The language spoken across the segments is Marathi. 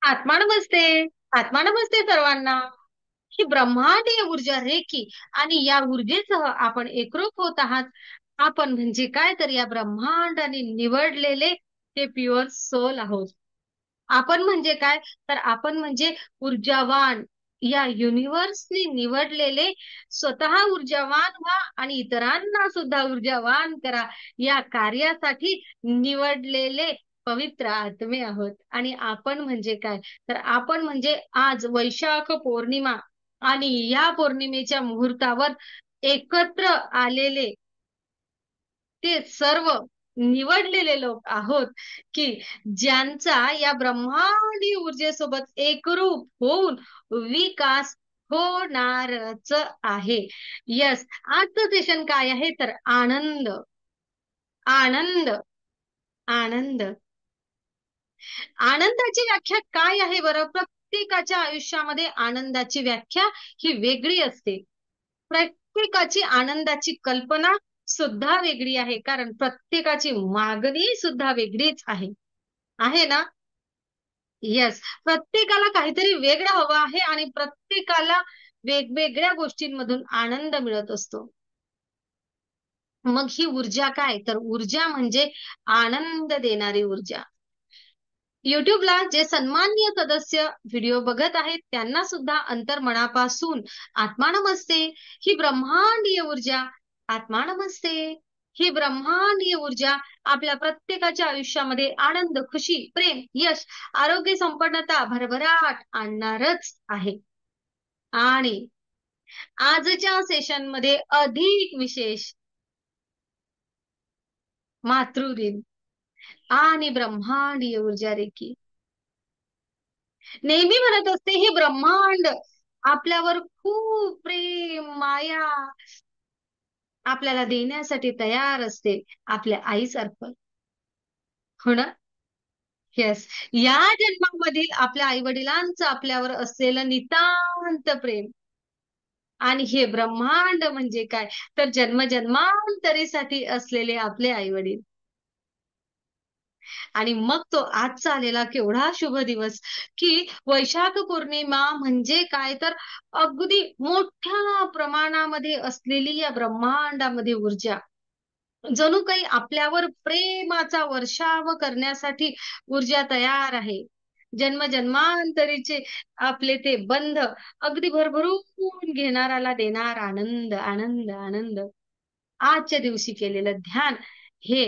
आत्मा नमस्ते. आत्मा नमस्ते सर्वांना. ही ब्रह्मांडीय ऊर्जा रेखी आणि या ऊर्जेसह आपण एकरूप होत आहात. आपण म्हणजे काय तर या ब्रह्मांडाने निवडलेले ते प्युअर सोल आहोत. आपण म्हणजे काय तर आपण म्हणजे ऊर्जावान, या युनिव्हर्सने निवडलेले, स्वतः ऊर्जावान व्हा आणि इतरांना सुद्धा ऊर्जावान करा, या कार्यासाठी निवडलेले पवित्र आत्मे आहोत. आणि आपण म्हणजे काय तर आपण म्हणजे आज वैशाख पौर्णिमा आणि या पौर्णिमेच्या मुहूर्तावर एकत्र आलेले ते सर्व निवडलेले लोक आहोत, की ज्यांचा या ब्रह्मांडीय ऊर्जेसोबत एकरूप होऊन विकास होणारच आहे. यस, आजचं सेशन काय आहे तर आनंद. आनंद. आनंद. आनंदाची व्याख्या काय आहे बरं? प्रत्येकाच्या आयुष्यामध्ये आनंदाची व्याख्या ही वेगळी असते. प्रत्येकाची आनंदाची कल्पना सुद्धा वेगळी आहे, कारण प्रत्येकाची मागणी सुद्धा वेगळीच आहे. आहे ना? येस. प्रत्येकाला काहीतरी वेगळं हवं आहे आणि प्रत्येकाला वेगवेगळ्या गोष्टींमधून आनंद मिळत असतो. मग ही ऊर्जा काय तर ऊर्जा म्हणजे आनंद देणारी ऊर्जा. युट्यूबला जे सन्माननीय सदस्य व्हिडिओ बघत आहेत त्यांना सुद्धा अंतर्मनापासून आत्मा नमस्ते. ही ब्रह्मांडीय ऊर्जा, आत्मा नमस्ते. ही ब्रह्मांडीय ऊर्जा आपल्या प्रत्येकाच्या आयुष्यामध्ये आनंद, खुशी, प्रेम, यश, आरोग्य, संपन्नता, भरभराट आणणारच आहे. आणि आजच्या सेशन मध्ये अधिक विशेष मातृदिन आणि ब्रह्मांडीय ऊर्जा रेखी. नेहमी म्हणत असते हे ब्रह्मांड आपल्यावर खूप प्रेम, माया आपल्याला देण्यासाठी तयार असते, आपल्या आईसारखं. हो ना? येस. या जन्मामधील आपल्या आई वडिलांचं आपल्यावर असलेलं नितांत प्रेम. आणि हे ब्रह्मांड म्हणजे काय तर जन्मजन्मांतरीसाठी असलेले आपले आई वडील. आणि मग तो आजचा आलेला केवढा शुभ दिवस, की वैशाख पौर्णिमा म्हणजे काय तर अगदी मोठ्या प्रमाणामध्ये असलेली या ब्रह्मांडामध्ये ऊर्जा जणू काही आपल्यावर प्रेमाचा वर्षाव करण्यासाठी ऊर्जा तयार आहे. जन्मजन्मांतरीचे आपले ते बंध अगदी भरभरून घेणाराला देणार आनंद, आनंद, आनंद. आजच्या दिवशी केलेलं ध्यान हे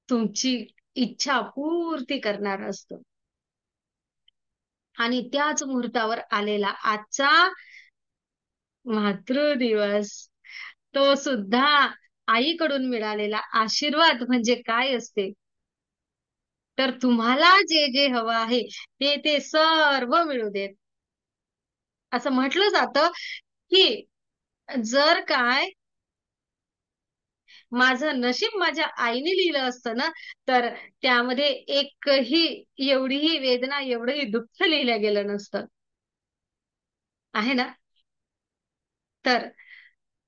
तुमची इच्छा पूर्ती करणार असतं. आणि त्याच मुहूर्तावर आलेला आजचा मातृदिवस, तो सुद्धा आईकडून मिळालेला आशीर्वाद म्हणजे काय असते तर तुम्हाला जे जे हवं आहे ते सर्व मिळू देत. असं म्हटलं जातं की जर काय माझं नशीब माझ्या आईने लिहिलं असतं ना तर त्यामध्ये एकही एवढीही वेदना, एवढंही दुःख लिहिलं गेलं नसतं. आहे ना? तर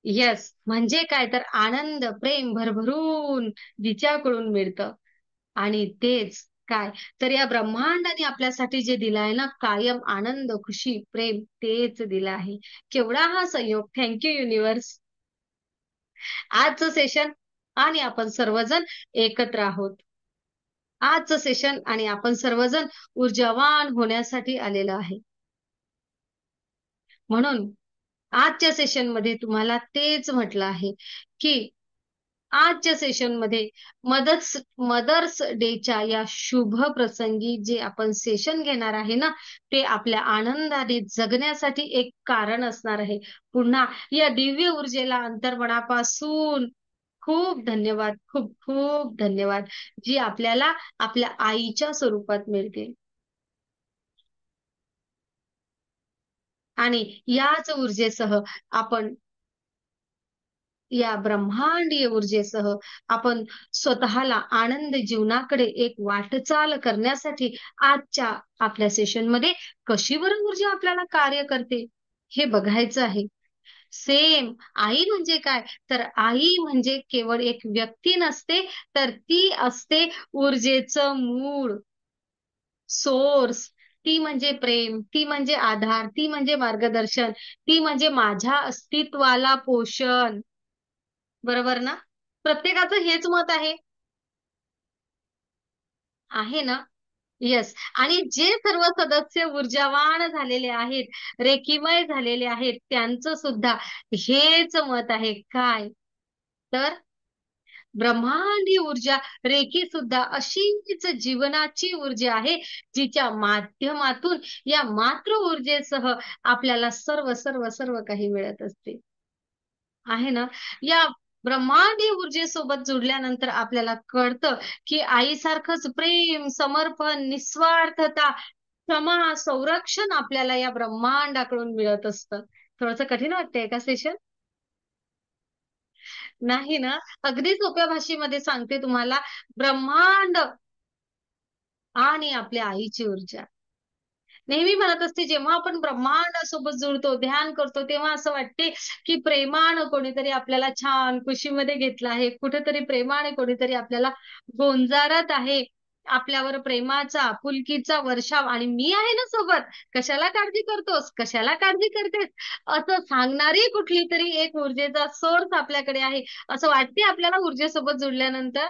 येस, म्हणजे काय तर आनंद, प्रेम भरभरून जिच्याकडून मिळतं. आणि तेच काय तर या ब्रह्मांडाने आपल्यासाठी जे दिलं आहे ना कायम आनंद, खुशी, प्रेम तेच दिलं आहे. केवढा हा संयोग. Thank you universe. आजचं सेशन आणि आपण सर्वजण एकत्र आहोत. आजचं सेशन आणि आपण सर्वजण ऊर्जावान होण्यासाठी आलेलं आहे. म्हणून आजच्या सेशन मध्ये तुम्हाला तेच म्हटलं आहे की आजच्या सेशन मध्ये मदर्स डेच्या या शुभ प्रसंगी जे आपण सेशन घेणार आहे ना ते आपल्या आनंदाने जगण्यासाठी एक कारण असणार आहे. पुन्हा या दिव्य ऊर्जेला अंतर्मनापासून खूप धन्यवाद, खूप खूप धन्यवाद, जी आपल्याला आपल्या आईच्या स्वरूपात मिळते. आणि याच ऊर्जेसह आपण या ब्रह्मांडीय ऊर्जेसह आपण स्वतःला आनंद जीवनाकडे एक वाटचाल करण्यासाठी आजच्या आपल्या सेशन मध्ये कशी बरं ऊर्जा आपल्याला कार्य करते हे बघायचं आहे. सेम आई म्हणजे काय तर आई म्हणजे केवळ एक व्यक्ती नसते तर ती असते ऊर्जेचं मूळ. सोर्स, ती म्हणजे प्रेम, ती म्हणजे आधार, ती म्हणजे मार्गदर्शन, ती म्हणजे माझ्या अस्तित्वाला पोषण. बरोबर ना? प्रत्येकाचं हेच मत आहे ना? येस. आणि जे सर्व सदस्य ऊर्जावान झालेले आहेत, रेकीमय झालेले आहेत, त्यांचं सुद्धा हेच मत आहे. काय? तर ब्रह्मांडीय ऊर्जा रेकी सुद्धा अशीच जीवनाची ऊर्जा आहे, जिच्या माध्यमातून या मातृ ऊर्जेसह आपल्याला सर्व सर्व सर्व काही मिळत असते. आहे ना? या ब्रह्मांडीय ऊर्जेसोबत जुडल्यानंतर आपल्याला कळतं, की आईसारखंच प्रेम, समर्पण, निस्वार्थता, क्षमा, संरक्षण आपल्याला या ब्रह्मांडाकडून मिळत असतं. थोडंसं कठीण वाटतंय का सेशन? नाही ना? अगदी सोप्या भाषेमध्ये सांगते तुम्हाला. ब्रह्मांड आणि आपल्या आईची ऊर्जा. नेहमी म्हणत असते, जेव्हा आपण ब्रह्मांडासोबत जुळतो, ध्यान करतो, तेव्हा असं वाटते, की प्रेमानं कोणीतरी आपल्याला छान कुशीमध्ये घेतलं आहे. कुठेतरी प्रेमाने कोणीतरी आपल्याला गोंजारत आहे. आपल्यावर प्रेमाचा, आपुलकीचा वर्षाव आणि मी आहे ना सोबत. कशाला काळजी करतोस? कशाला काळजी करतेस? असं सांगणारी कुठलीतरी एक ऊर्जेचा सोर्स आपल्याकडे आहे. असं वाटते आपल्याला ऊर्जेसोबत जुळल्यानंतर.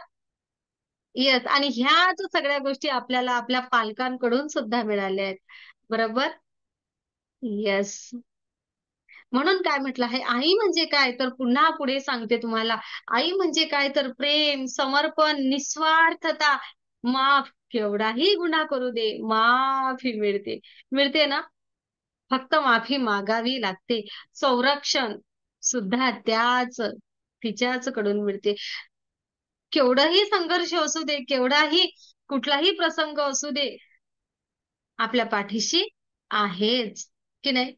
येस. आणि ह्याच सगळ्या गोष्टी आपल्याला आपल्या पालकांकडून सुद्धा मिळाल्या आहेत. बरोबर? येस. म्हणून काय म्हटलं आहे, आई म्हणजे काय? तर पुन्हा पुढे सांगते तुम्हाला. आई म्हणजे काय? तर प्रेम, समर्पण, निस्वार्थता, माफ केवढाही गुन्हा करू दे, माफी मिळते. मिळते ना? फक्त माफी मागावी लागते. संरक्षण सुद्धा तिच्याच कडून मिळते. केवढाही संघर्ष असू दे, केवढाही कुठलाही प्रसंग असू दे, आपल्या पाठीशी आहेच, की नाही?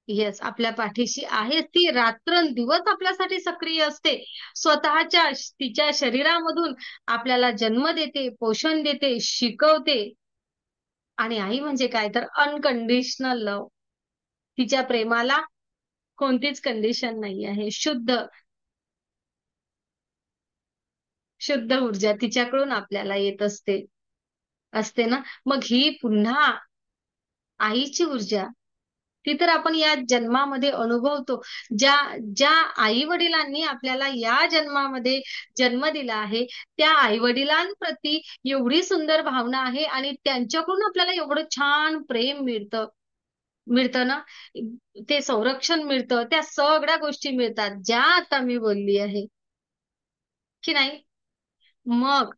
येस, आपल्या पाठीशी आहेच. ती रात्रंदिवस आपल्यासाठी सक्रिय असते. तिच्या शरीरामधून आपल्याला जन्म देते, पोषण देते, शिकवते. आणि आई म्हणजे काय? तर अनकंडिशनल लव्ह. तिच्या प्रेमाला कोणतीच कंडिशन नाही आहे. शुद्ध शुद्ध ऊर्जा तिच्याकडून आपल्याला येत असते ना. मग ही पुन्हा आईची ऊर्जा, ती तर आपण या जन्मामध्ये अनुभवतो. ज्या ज्या आई-वडिलांनी आपल्याला या जन्मामध्ये जन्म दिला आहे, त्या आई-वडिलांप्रती एवढी सुंदर भावना आहे आणि त्यांच्याकडून आपल्याला एवढं छान प्रेम मिळतं ना, ते संरक्षण मिळतं, त्या सगळ्या गोष्टी मिळतात, ज्या आता मी बोलली आहे, की नाही? मग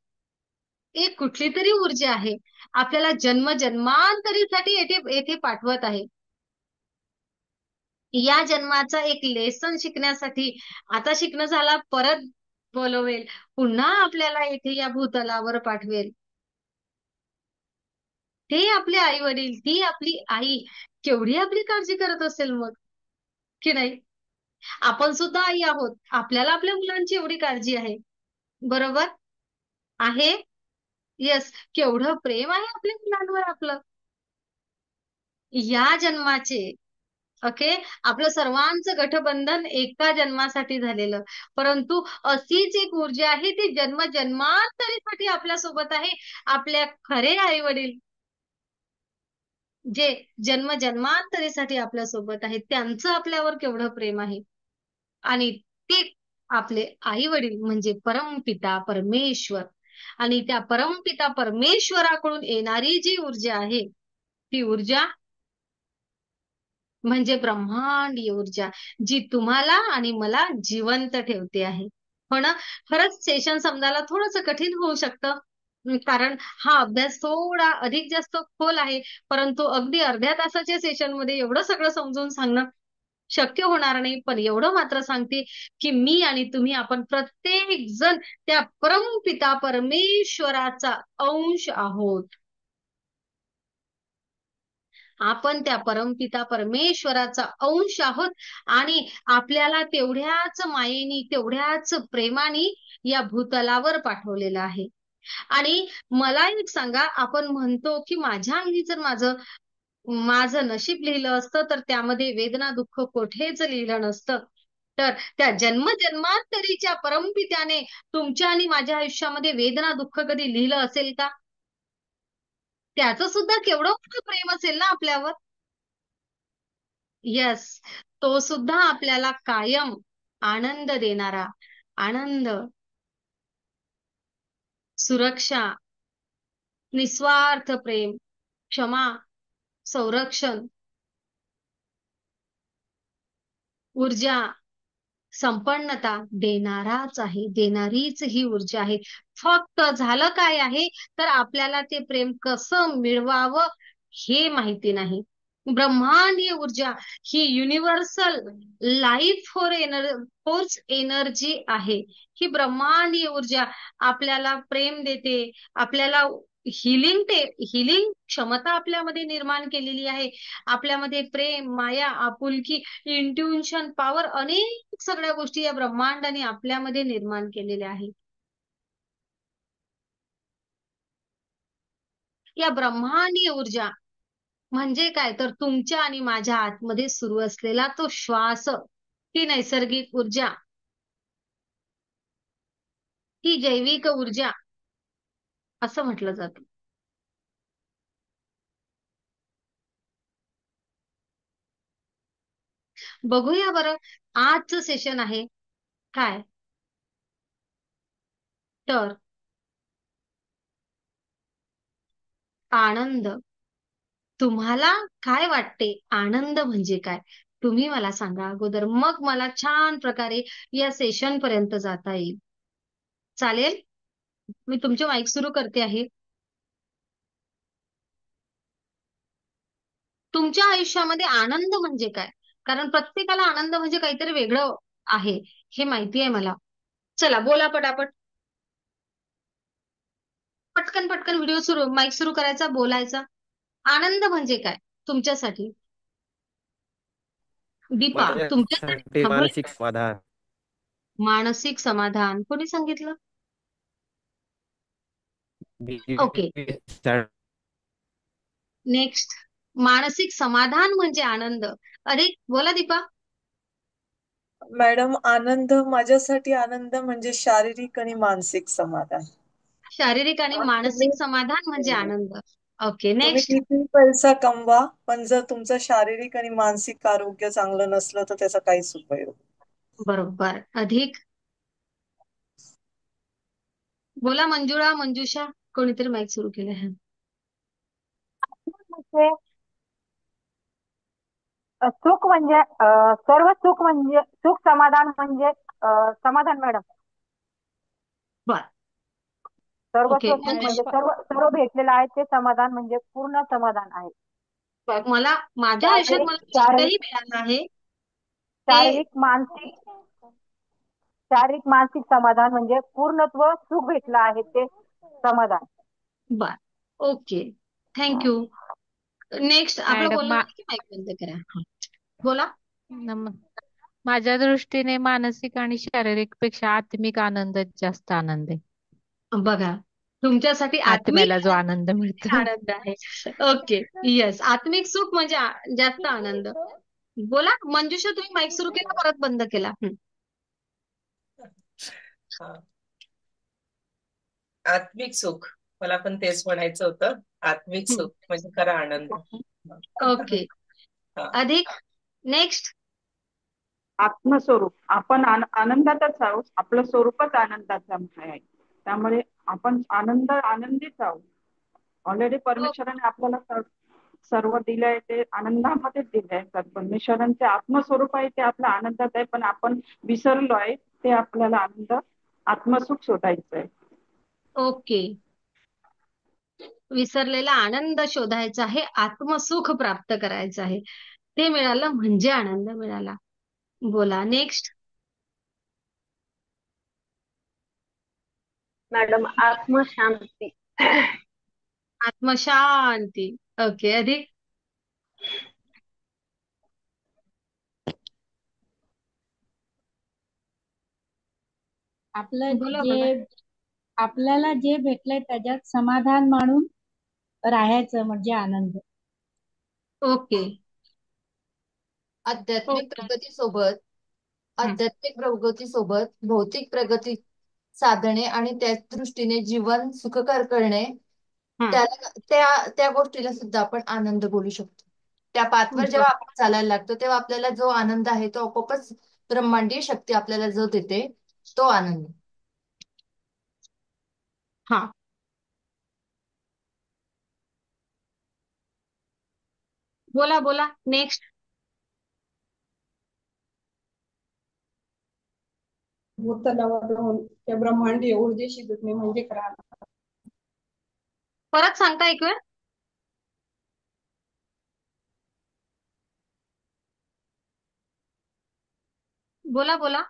एक कुठली तरी ऊर्जा आहे, आपल्याला जन्मजन्मांतरीसाठी येथे येथे पाठवत आहे. या जन्माचा एक लेसन शिकण्यासाठी आता शिकणं झाला, परत बोलवेल, पुन्हा आपल्याला येथे या भूतलावर पाठवेल. ते आपले आई-वडील, ती आपली आई केवढी आपली काळजी करत असेल मग, की नाही? आपण सुद्धा आई आहोत. आपल्याला आपल्या मुलांची एवढी काळजी आहे. बरोबर? आहे? येस. केवढं प्रेम आहे आपल्या मुलांवर आपलं. या जन्माचे ओके. आपलं सर्वांचं गठबंधन एका जन्मासाठी झालेलं. परंतु अशीच एक ऊर्जा आहे ती जन्मजन्मांतरीसाठी आपल्यासोबत आहे. आपल्या खरे आई-वडील जे जन्मजन्मांतरीसाठी आपल्यासोबत आहेत, त्यांचं आपल्यावर केवढं प्रेम आहे. आणि ते आपले आई-वडील म्हणजे परमपिता परमेश्वर. आणि त्या परमपिता परमेश्वराकडून येणारी जी ऊर्जा आहे, ती ऊर्जा म्हणजे ब्रह्मांडीय ऊर्जा, जी तुम्हाला आणि मला जिवंत ठेवते आहे. हो ना? खरंच सेशन समजायला थोडंसं कठीण होऊ शकतं. कारण हा अभ्यास थोडा अधिक जास्त खोल आहे. परंतु अगदी अर्ध्या तासाच्या सेशनमध्ये एवढं सगळं समजून सांगणं शक्य होणार नाही. पण एवढं मात्र सांगते, की मी आणि तुम्ही आपण प्रत्येक जण त्या परमपिता परमेश्वराचा अंश आहोत. आपण त्या परमपिता परमेश्वराचा अंश आहोत आणि आपल्याला तेवढ्याच मायेनी, तेवढ्याच प्रेमाने या भूतलावर पाठवलेलं आहे. आणि मला एक सांगा, आपण म्हणतो, की माझ्या आईने जर माझं नशीब लिहिलं असतं, तर त्यामध्ये वेदना, दुःख कुठेच लिहिलं नसतं. तर त्या जन्मजन्मांतरीच्या परमपित्याने तुमच्या आणि माझ्या आयुष्यामध्ये वेदना, दुःख कधी लिहिलं असेल का? त्याचं सुद्धा केवढं मोठं प्रेम असेल ना आपल्यावर. यस, तो सुद्धा आपल्याला कायम आनंद देणारा, आनंद, सुरक्षा, निस्वार्थ प्रेम, क्षमा, संरक्षण, ऊर्जा, संपन्नता देणाराच आहे, देणारीच ही ऊर्जा आहे. फक्त झालं काय आहे, तर आपल्याला ते प्रेम कसं मिळवावं हे माहिती नाही. ब्रह्मांडीय ऊर्जा ही युनिव्हर्सल लाईफ फोर्स एनर्जी आहे. ही ब्रह्मांडीय ऊर्जा आपल्याला प्रेम देते, आपल्याला हिलिंग क्षमता आपल्यामध्ये निर्माण केलेली आहे. आपल्यामध्ये प्रेम, माया, आपुलकी, इंट्युशन पॉवर, अनेक सगळ्या गोष्टी या ब्रह्मांडाने आपल्यामध्ये निर्माण केलेल्या आहेत. या ब्रह्मांडीय ऊर्जा म्हणजे काय, तर तुमच्या आणि माझ्या आतमध्ये सुरू असलेला तो श्वास, ही नैसर्गिक ऊर्जा, ही जैविक ऊर्जा असं म्हटलं जातं. बघूया बरं, आजचं सेशन आहे काय, तर आनंद. तुम्हाला काय वाटते आनंद म्हणजे काय, तुम्ही मला सांगा अगोदर, मग मला छान प्रकारे या सेशन पर्यंत जाता येईल. चालेल? मी तुमचे माईक सुरू करते आहे. तुमच्या आयुष्यामध्ये आनंद म्हणजे काय, कारण प्रत्येकाला आनंद म्हणजे काहीतरी वेगळं आहे, हे माहिती आहे मला. चला बोला पटापट, पटकन पटकन व्हिडिओ सुरू, माईक सुरू करायचा, बोलायचा. आनंद म्हणजे काय तुमच्यासाठी? दीपा, तुमच्यासाठी माझ्यासाठी हा, बोला. मानसिक समाधान. मानसिक समाधान कोणी सांगितलं? Okay, next. मानसिक समाधान म्हणजे आनंद. अरे बोला दीपा. मॅडम, आनंद माझ्यासाठी आनंद म्हणजे शारीरिक आणि मानसिक समाधान. शारीरिक आणि तुम्ही मानसिक समाधान म्हणजे आनंद. ओके, तुम्ही नेक्स्ट. किती पैसा कमवा, पण जर तुमचं शारीरिक आणि मानसिक आरोग्य चांगलं नसलं तर त्याचा काहीच उपयोग. बरोबर. अधिक बोला, मंजुळा, मंजुषा, कोणीतरी माईक सुरू केलं आहे. म्हणजे सुख म्हणजे सर्व सुख म्हणजे सुख समाधान म्हणजे समाधान मॅडम. बर, सर्व ओके. सुख म्हणजे सर्व सर्व भेटलेलं आहे ते समाधान म्हणजे पूर्ण समाधान आहे. मला माझ्या आयुष्यात शारीरिक मला शारीरिक जितकंही मिळालं आहे ते. शारीरिक मानसिक शारीरिक मानसिक समाधान म्हणजे पूर्णत्व सुख भेटलं आहे ते समाधान. बर, ओके, थँक्यू. नेक्स्ट आपलं मॅडम बोलणं झालं की माईक बंद करा. हा. बोला. नम माझ्या दृष्टीने मानसिक आणि शारीरिक पेक्षा आत्मिक आनंद जास्त आनंद आहे. बघा, तुमच्यासाठी आत्मिक आत्म्याला जो आनंद आनंद म्हणजे मिळतो. आनंद आहे. ओके, येस, आत्मिक सुख म्हणजे जास्त आनंद. बोला मंजुषा, तुम्ही माईक सुरू केला परत बंद केला. हा. आत्मिक सुख, मला पण तेच म्हणायचं होतं. आत्मिक सुख म्हणजे खरा आनंद. ओके, हा. अधिक, नेक्स्ट. आत्मस्वरूप आपण आनंदातच आहोत. आपलं स्वरूपच आनंदाचं आहे. त्यामुळे आपण आनंदीच आहोत. ऑलरेडी परमेश्वराने आपल्याला सर्व दिलंय ते आनंदामध्येच दिलंय. तर परमेश्वरांचे आत्मस्वरूप आहे ते आपल्या आनंदात आहे, पण आपण विसरलो आहे ते आपल्याला आत्मसुख शोधायचं आहे. ओके, विसरलेला आनंद शोधायचा आहे, आत्मसुख प्राप्त करायचं आहे, ते मिळालं म्हणजे आनंद मिळाला. बोला, नेक्स्ट. मॅडम, आत्मशांती. आत्मशांती. ओके, अधिक. बोला बोला. आपल्याला जे भेटलंय त्याच्यात समाधान मानून राहायचं म्हणजे आनंद. ओके, आध्यात्मिक ओके. प्रगतीसोबत भौतिक प्रगती साधणे आणि त्याच दृष्टीने जीवन सुखकर करणे हं, त्याला त्या गोष्टीला सुद्धा आपण आनंद बोलू शकतो. त्या पाथवर बर जेव्हा आपण चालायला लागतो तेव्हा आपल्याला जो आनंद आहे तो आपोआपच ब्रह्मांडीय शक्ती आपल्याला जो देते तो आनंद. हा. बोला बोला नेक्स्ट. भूतलावरून त्या ब्रह्मांडीय ऊर्जेशी जुळणे म्हणजे काय? परत सांगता एक वेळ. बोला बोला.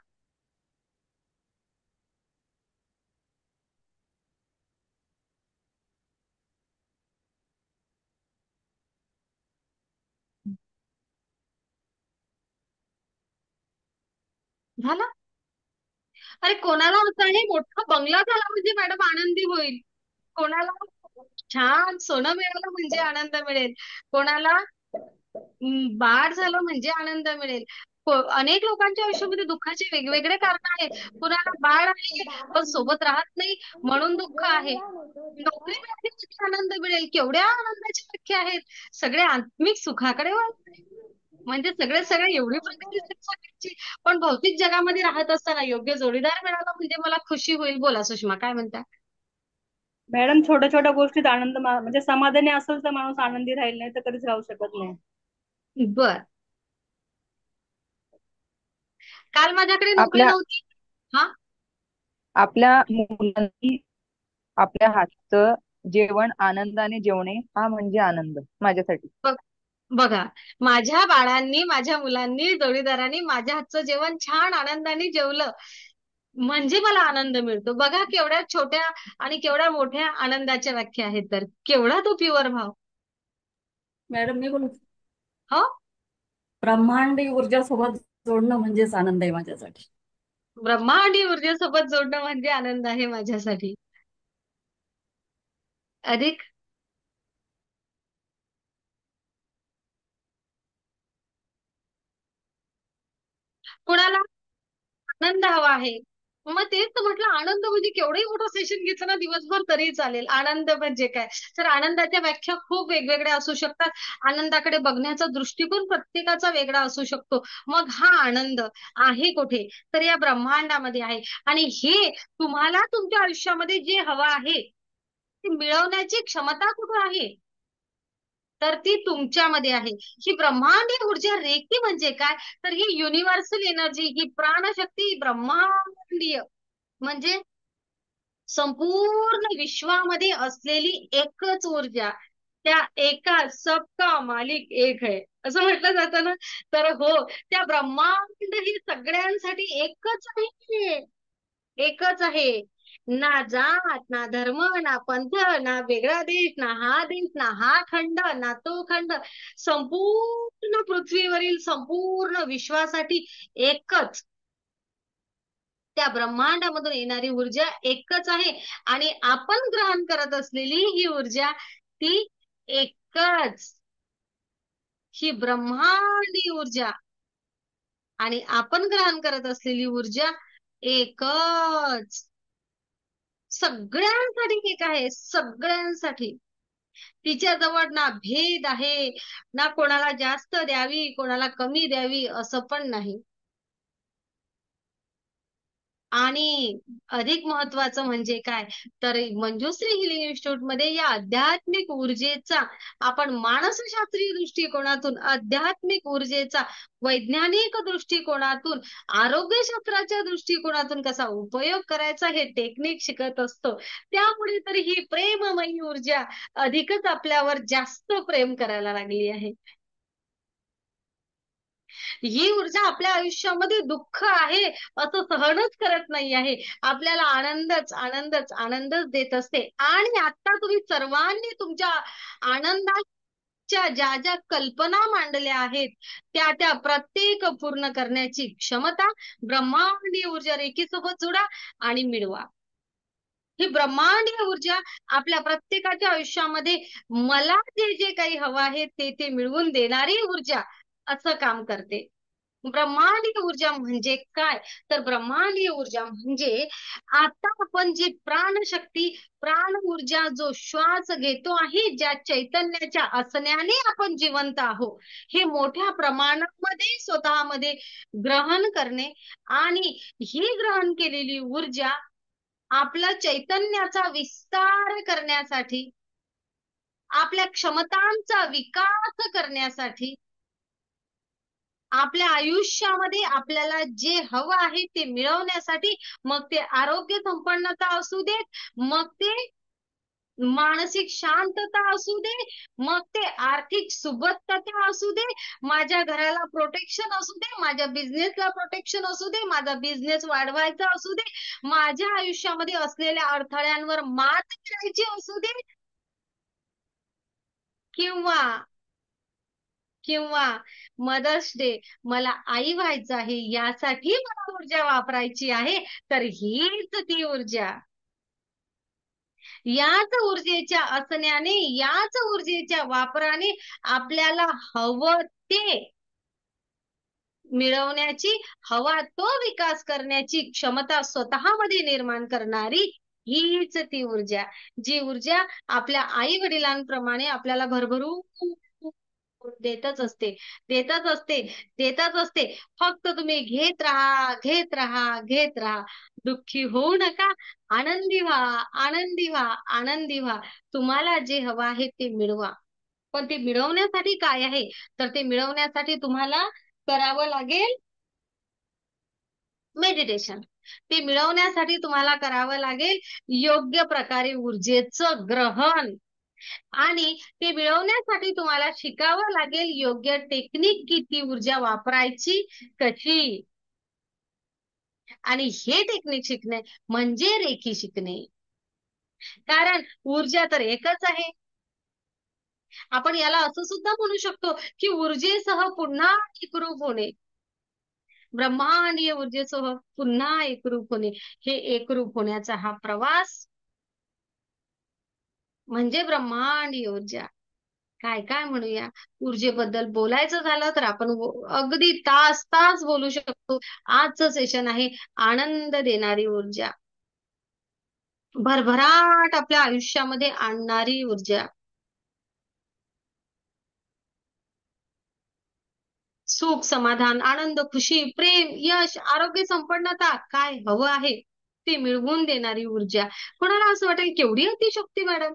झालं. अरे कोणाला असं आहे मोठा बंगला झाला म्हणजे मॅडम आनंदी होईल. कोणाला छान सोनं मिळालं म्हणजे आनंद मिळेल. कोणाला बाळ झालं म्हणजे आनंद मिळेल. अनेक लोकांच्या आयुष्यामध्ये दुःखाचे वेगवेगळे कारण आहेत. कुणाला बाळ आहे पण सोबत राहत नाही म्हणून दुःख आहे. नोकरी मिळाली म्हणजे आनंद मिळेल. केवढ्या आनंदाची व्याख्या आहेत. सगळे आत्मिक सुखाकडे वळतात. म्हणजे सगळे सगळे एवढी प्रगती झाली सगळ्यांची. पण भौतिक जगामध्ये राहत असताना योग्य जोडीदार मिळाला म्हणजे मला खुशी होईल. बोला सुषमा काय म्हणता? मॅडम छोट्या छोट्या गोष्टीत आनंद म्हणजे समाधानी असेल तर माणूस आनंदी राहील, नाही तर कधीच राहू शकत नाही. बर. काल माझ्याकडे नोकरी आपल्या नव्हती. हा. आपल्या मुलांनी आपल्या हातचं जेवण आनंदाने जेवणे हा म्हणजे आनंद माझ्यासाठी. बघा माझ्या बाळांनी माझ्या मुलांनी जोडीदारांनी माझ्या हातचं जेवण छान आनंदाने जेवलं म्हणजे मला आनंद मिळतो. बघा केवढ्या छोट्या आणि केवढ्या मोठ्या आनंदाच्या व्याख्या आहेत. तर केवढा तो प्युअर भाव. मॅडम मी बोलू. हो. ब्रह्मांडी ऊर्जा सोबत जोडणं म्हणजेच आनंद आहे माझ्यासाठी. ब्रह्मांडी ऊर्जेसोबत जोडणं म्हणजे आनंद आहे माझ्यासाठी. अधिक कुणाला आनंद हवा आहे. मग तेच तर म्हटलं आनंद म्हणजे केवढंही मोठं सेशन घेतलं ना दिवसभर तरी चालेल. आनंद म्हणजे काय? तर आनंदाच्या व्याख्या खूप वेगवेगळ्या असू शकतात. आनंदाकडे बघण्याचा दृष्टिकोन प्रत्येकाचा वेगळा असू शकतो. मग हा आनंद आहे कुठे? तर या ब्रह्मांडामध्ये आहे. आणि हे तुम्हाला तुमच्या आयुष्यामध्ये जे हवं आहे ते मिळवण्याची क्षमता कुठे आहे? तर ती तुमच्यामध्ये आहे. ही ब्रह्मांडीय ऊर्जा रेकी म्हणजे काय? तर ही युनिव्हर्सल एनर्जी, ही प्राणशक्ती ब्रह्मांडीय म्हणजे संपूर्ण विश्वामध्ये असलेली एकच ऊर्जा. त्या एका सबका मालिक एक है असं म्हटलं जातं ना. तर हो त्या ब्रह्मांड ही सगळ्यांसाठी एकच आहे. एकच आहे. ना जात ना धर्म ना पंथ ना वेगळा देश ना हा देश ना हा खंड ना तो खंड. संपूर्ण पृथ्वीवरील संपूर्ण विश्वासाठी एकच. त्या ब्रह्मांडामधून येणारी ऊर्जा एकच आहे. आणि आपण ग्रहण करत असलेली ही ऊर्जा ती एकच. ही ब्रह्मांडी ऊर्जा आणि आपण ग्रहण करत असलेली ऊर्जा एकच. सगळ्यांसाठी एक आहे. सगळ्यांसाठी. तिच्याजवळ ना भेद आहे ना कोणाला जास्त द्यावी कोणाला कमी द्यावी असं पण नाही. आणि अधिक महत्वाचं म्हणजे काय? तर मंजुश्री हिलिंग इन्स्टिट्यूट मध्ये या आध्यात्मिक ऊर्जेचा आपण मानसशास्त्रीय दृष्टिकोनातून आध्यात्मिक ऊर्जेचा वैज्ञानिक दृष्टिकोनातून आरोग्यशास्त्राच्या दृष्टिकोनातून कसा उपयोग करायचा हे टेक्निक शिकत असतो. त्यामुळे तर ही प्रेममयी ऊर्जा अधिकच आपल्यावर जास्त प्रेम करायला लागली आहे. ही ऊर्जा आपल्या आयुष्यामध्ये दुःख आहे असं सहनच करत नाही आहे. आपल्याला आनंदच आनंदच आनंदच देत असते. आणि आता तुम्ही सर्वांनी तुमच्या आनंदाच्या ज्या ज्या कल्पना मांडल्या आहेत त्या प्रत्येक पूर्ण करण्याची क्षमता ब्रह्मांडीय ऊर्जा रेखीसोबत जोडा आणि मिळवा. ही ब्रह्मांडीय ऊर्जा आपल्या प्रत्येकाच्या आयुष्यामध्ये मला जे जे काही हवं आहे ते मिळवून देणारी ऊर्जा असं काम करते. ब्रह्मांडीय ऊर्जा म्हणजे काय? तर ब्रह्मांडीय ऊर्जा म्हणजे आता आपण जी प्राणशक्ती, प्राण ऊर्जा, जो श्वास घेतो आहे, ज्या चैतन्याच्या असण्याने आपण जिवंत आहोत, हे मोठ्या प्रमाणामध्ये स्वतःमध्ये ग्रहण करणे आणि ही ग्रहण केलेली ऊर्जा आपला चैतन्याचा विस्तार करण्यासाठी, आपल्या क्षमतांचा विकास करण्यासाठी, आपल्या आयुष्यामध्ये आपल्याला जे हवं आहे ते मिळवण्यासाठी, मग ते आरोग्य संपन्नता असू देत, मग ते मानसिक शांतता असू दे, मग ते आर्थिक सुबत्तता असू दे, माझ्या घराला प्रोटेक्शन असू दे, माझ्या बिझनेसला प्रोटेक्शन असू दे, माझा बिझनेस वाढवायचा असू दे, माझ्या आयुष्यामध्ये असलेल्या अडथळ्यांवर मात करायची असू दे, किंवा किंवा मदर्स डे, मला आई व्हायचं आहे यासाठी मला ऊर्जा वापरायची आहे, तर हीच ती ऊर्जा. याच ऊर्जेच्या असण्याने, याच ऊर्जेच्या वापराने आपल्याला हवं ते मिळवण्याची, हवा तो विकास करण्याची क्षमता स्वतःमध्ये निर्माण करणारी हीच ती ऊर्जा. जी ऊर्जा आपल्या आई वडिलांप्रमाणे आपल्याला भरभरून देतच असते, देतच असते, देतच असते. फक्त तुम्ही घेत राहा, घेत राहा, घेत राहा. दुःखी होऊ नका, आनंदी व्हा, आनंदी व्हा, आनंदी व्हा. तुम्हाला जे हवं आहे ते मिळवा. पण ते मिळवण्यासाठी काय आहे? तर ते मिळवण्यासाठी तुम्हाला करावं लागेल मेडिटेशन. ते मिळवण्यासाठी तुम्हाला करावं लागेल योग्य प्रकारे ऊर्जेचं ग्रहण. आणि ते मिळवण्यासाठी तुम्हाला शिकावं लागेल योग्य टेक्निक, की ती ऊर्जा वापरायची कशी. आणि हे टेक्निक शिकणे म्हणजे रेकी शिकणे. कारण ऊर्जा तर एकच आहे. आपण याला असं सुद्धा म्हणू शकतो की ऊर्जेसह पुन्हा एकरूप होणे, ब्रह्मांडीय ऊर्जेसह पुन्हा एकरूप होणे. हे एकरूप होण्याचा हा प्रवास म्हणजे ब्रह्मांडीय ऊर्जा. काय काय म्हणूया, ऊर्जेबद्दल बोलायचं झालं तर आपण अगदी तास तास बोलू शकतो. आजचं सेशन आहे आनंद देणारी ऊर्जा, भरभराट आपल्या आयुष्यामध्ये आणणारी ऊर्जा, सुख, समाधान, आनंद, खुशी, प्रेम, यश, आरोग्य, संपन्नता, काय हवं आहे ते मिळवून देणारी ऊर्जा. कोणाला असं वाटेल केवढी अतिशक्ती मॅडम,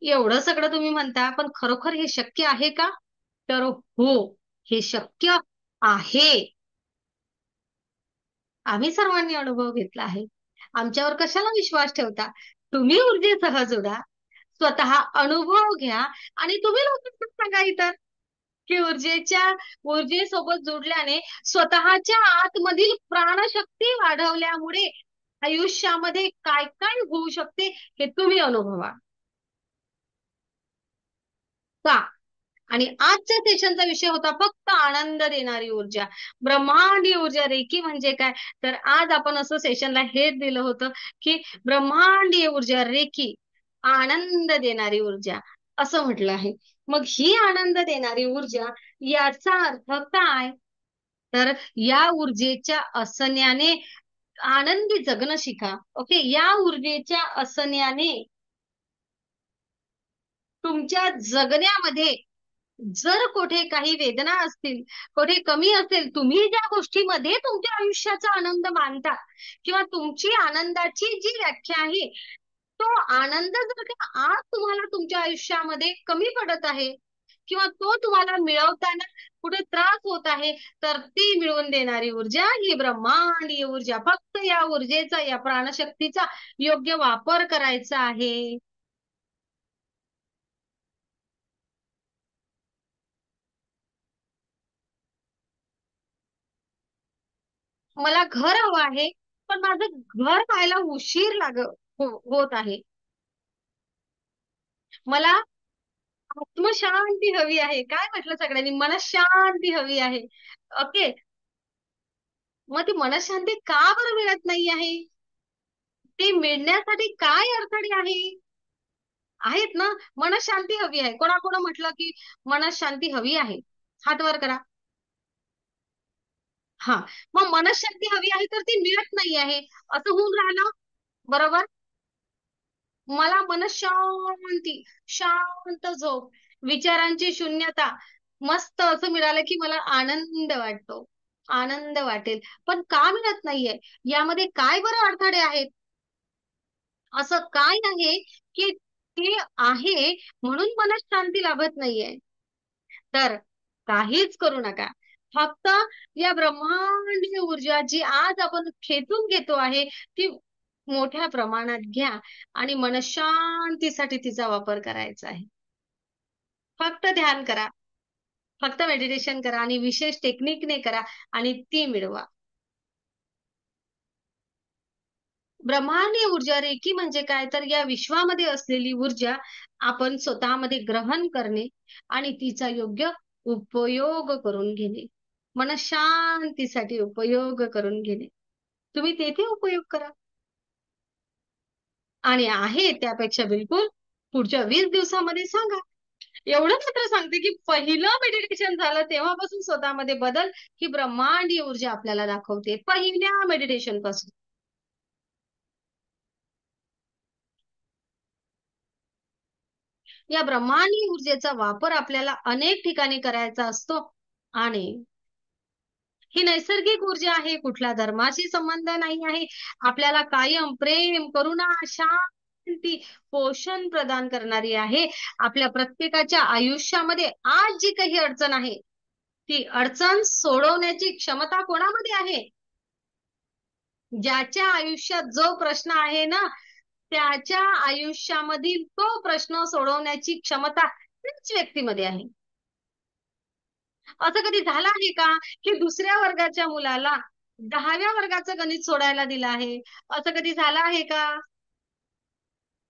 एवढं सगळं तुम्ही म्हणता, पण खरोखर हे शक्य आहे का? तर हो, हे शक्य आहे. आम्ही सर्वांनी अनुभव घेतला आहे. आमच्यावर कशाला विश्वास ठेवता? तुम्ही ऊर्जेसह जोडा, स्वतः अनुभव घ्या आणि तुम्ही लोकांना सांगा इतर की ऊर्जेसोबत जोडल्याने स्वतःच्या आतमधील प्राणशक्ती वाढवल्यामुळे आयुष्यामध्ये काय काय होऊ शकते हे तुम्ही अनुभवा का. आणि आजच्या सेशनचा विषय होता फक्त आनंद देणारी ऊर्जा, ब्रह्मांडीय ऊर्जा. रेकी म्हणजे काय? तर आज आपण असं सेशनला हेच दिलं होतं की ब्रह्मांडीय ऊर्जा रेकी, आनंद देणारी ऊर्जा असं म्हटलं आहे. मग ही आनंद देणारी ऊर्जा याचा अर्थ काय? तर या ऊर्जेच्या असण्याने आनंदी जगणं शिका. ओके, या ऊर्जेच्या असण्याने तुमच्या जगण्यामध्ये जर कुठे काही वेदना असतील, कुठे कमी असेल, तुम्ही ज्या गोष्टीमध्ये तुमच्या आयुष्याचा आनंद मानता किंवा तुमची आनंदाची जी व्याख्या आहे, तो आनंद जर का आज तुम्हाला तुमच्या आयुष्यामध्ये कमी पडत आहे किंवा तो तुम्हाला मिळवताना कुठे त्रास होत आहे, तर ती मिळवून देणारी ऊर्जा ही ब्रह्मांडीय ऊर्जा. फक्त या ऊर्जेचा, या प्राणशक्तीचा योग्य वापर करायचा आहे. मला घर हवं आहे, पण माझं घर व्हायला उशीर होत आहे. मला आत्मशांती हवी आहे. काय म्हटलं सगळ्यांनी? मनशांती हवी आहे. ओके, मग ती मनशांती का बरं मिळत नाही आहे? ते मिळण्यासाठी काय अडथळे आहेत ना? मनशांती हवी आहे. कोणाकोणा म्हटलं की मनशांती हवी आहे, हात वर करा. हा, मग मनशांती हवी आहे तर ती मिळत नाही आहे असं होऊन राहिलं. बरोबर. मला मनशांती, शांत झोप, विचारांची शून्यता, मस्त असं मिळालं की मला आनंद वाटतो, आनंद वाटेल. पण का मिळत नाहीये? यामध्ये काय बरं अडथळे आहेत? असं काय आहे की ते आहे म्हणून मनशांती लाभत नाहीये? तर काहीच करू नका. फक्त या ब्रह्मांडीय ऊर्जा जी आज आपण खेचून घेतो आहे ती मोठ्या प्रमाणात घ्या आणि मनशांतीसाठी तिचा वापर करायचा आहे. फक्त ध्यान करा, फक्त मेडिटेशन करा आणि विशेष टेक्निकने करा आणि ती मिळवा. ब्रह्मांडीय ऊर्जा रेकी म्हणजे काय? तर या विश्वामध्ये असलेली ऊर्जा आपण स्वतःमध्ये ग्रहण करणे आणि तिचा योग्य उपयोग करून घेणे, मनशांतीसाठी उपयोग करून घेणे. तुम्ही तेथे उपयोग करा. आणि आहे त्यापेक्षा बिलकुल पुढच्या 20 दिवसामध्ये सांगा. एवढं मात्र सांगते की पहिलं मेडिटेशन झालं तेव्हापासून स्वतःमध्ये बदल ही ब्रह्मांडीय ऊर्जा आपल्याला दाखवते, पहिल्या मेडिटेशन पासून. या ब्रह्मांडीय ऊर्जेचा वापर आपल्याला अनेक ठिकाणी करायचा असतो आणि ही नैसर्गिक ऊर्जा आहे, कुठल्या धर्माशी संबंध नाही आहे. आपल्याला कायम प्रेम, करुणा, शांती, पोषण प्रदान करणारी आहे. आपल्या प्रत्येकाच्या आयुष्यामध्ये आज जी काही अडचण आहे ती अडचण सोडवण्याची क्षमता कोणामध्ये आहे? ज्याच्या आयुष्यात जो प्रश्न आहे ना त्याच्या आयुष्यामधील तो प्रश्न सोडवण्याची क्षमता त्याच व्यक्तीमध्ये आहे. असं कधी झालं आहे का की दुसऱ्या वर्गाच्या मुलाला 10व्या वर्गाचं गणित सोडायला दिलं आहे? असं कधी झालं आहे का?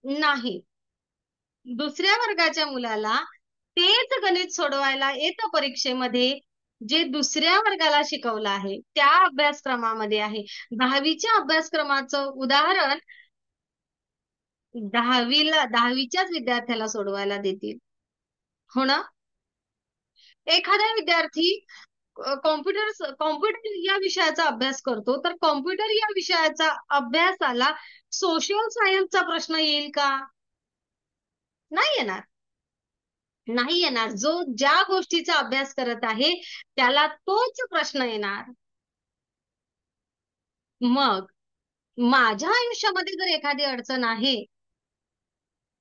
नाही. दुसऱ्या वर्गाच्या मुलाला तेच गणित सोडवायला येतं परीक्षेमध्ये जे दुसऱ्या वर्गाला शिकवलं आहे त्या अभ्यासक्रमामध्ये आहे. 10वीच्या अभ्यासक्रमाचं उदाहरण 10वीच्याच विद्यार्थ्याला सोडवायला देतील. हो ना? एखादा विद्यार्थी कॉम्प्युटर या विषयाचा अभ्यास करतो तर कॉम्प्युटर या विषयाचा अभ्यासाला सोशल सायन्सचा प्रश्न येईल का? नाही येणार, नाही येणार. जो ज्या गोष्टीचा अभ्यास करत आहे त्याला तोच प्रश्न येणार. मग माझ्या आयुष्यामध्ये जर एखादी अडचण आहे,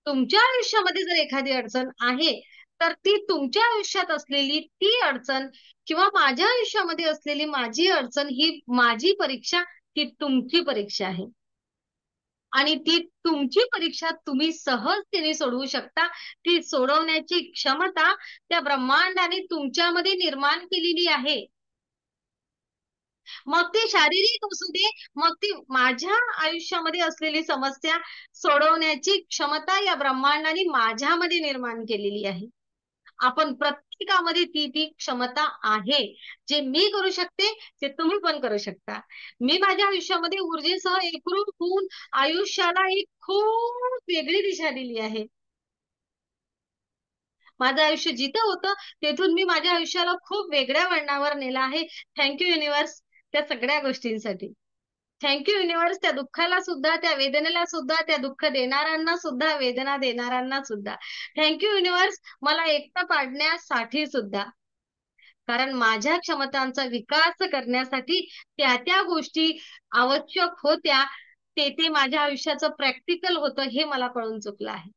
तुमच्या आयुष्यामध्ये जर एखादी अडचण आहे तर ती तुमच्या आयुष्यात असलेली ती अडचण किंवा माझ्या आयुष्यामध्ये असलेली माझी अडचण ही माझी परीक्षा, ती तुमची परीक्षा आहे. आणि ती तुमची परीक्षा तुम्ही सहजतेने सोडवू शकता. ती सोडवण्याची क्षमता त्या ब्रह्मांडाने तुमच्यामध्ये निर्माण केलेली आहे. मग ती शारीरिक असू दे, मग ती माझ्या आयुष्यामध्ये असलेली समस्या सोडवण्याची क्षमता या ब्रह्मांडाने माझ्यामध्ये निर्माण केलेली आहे. आपण प्रत्येकामध्ये ती क्षमता आहे. जे मी करू शकते ते तुम्ही पण करू शकता. मी माझ्या आयुष्यामध्ये ऊर्जेसह एकरूप होऊन आयुष्याला एक खूप वेगळी दिशा दिली आहे. माझं आयुष्य जिथं होतं तेथून मी माझ्या आयुष्याला खूप वेगळ्या वळणावर नेलं आहे. थँक्यू युनिव्हर्स त्या सगळ्या गोष्टींसाठी. थँक्यू युनिव्हर्स त्या दुःखाला सुद्धा, त्या वेदनेला सुद्धा, त्या दुःख देणाऱ्यांना सुद्धा, वेदना देणाऱ्यांना सुद्धा. थँक्यू युनिव्हर्स मला एकटं पाडण्यासाठी सुद्धा. कारण माझ्या क्षमतांचा विकास करण्यासाठी त्या गोष्टी आवश्यक होत्या. ते माझ्या आयुष्याचं प्रॅक्टिकल होतं हे मला कळून चुकलं आहे.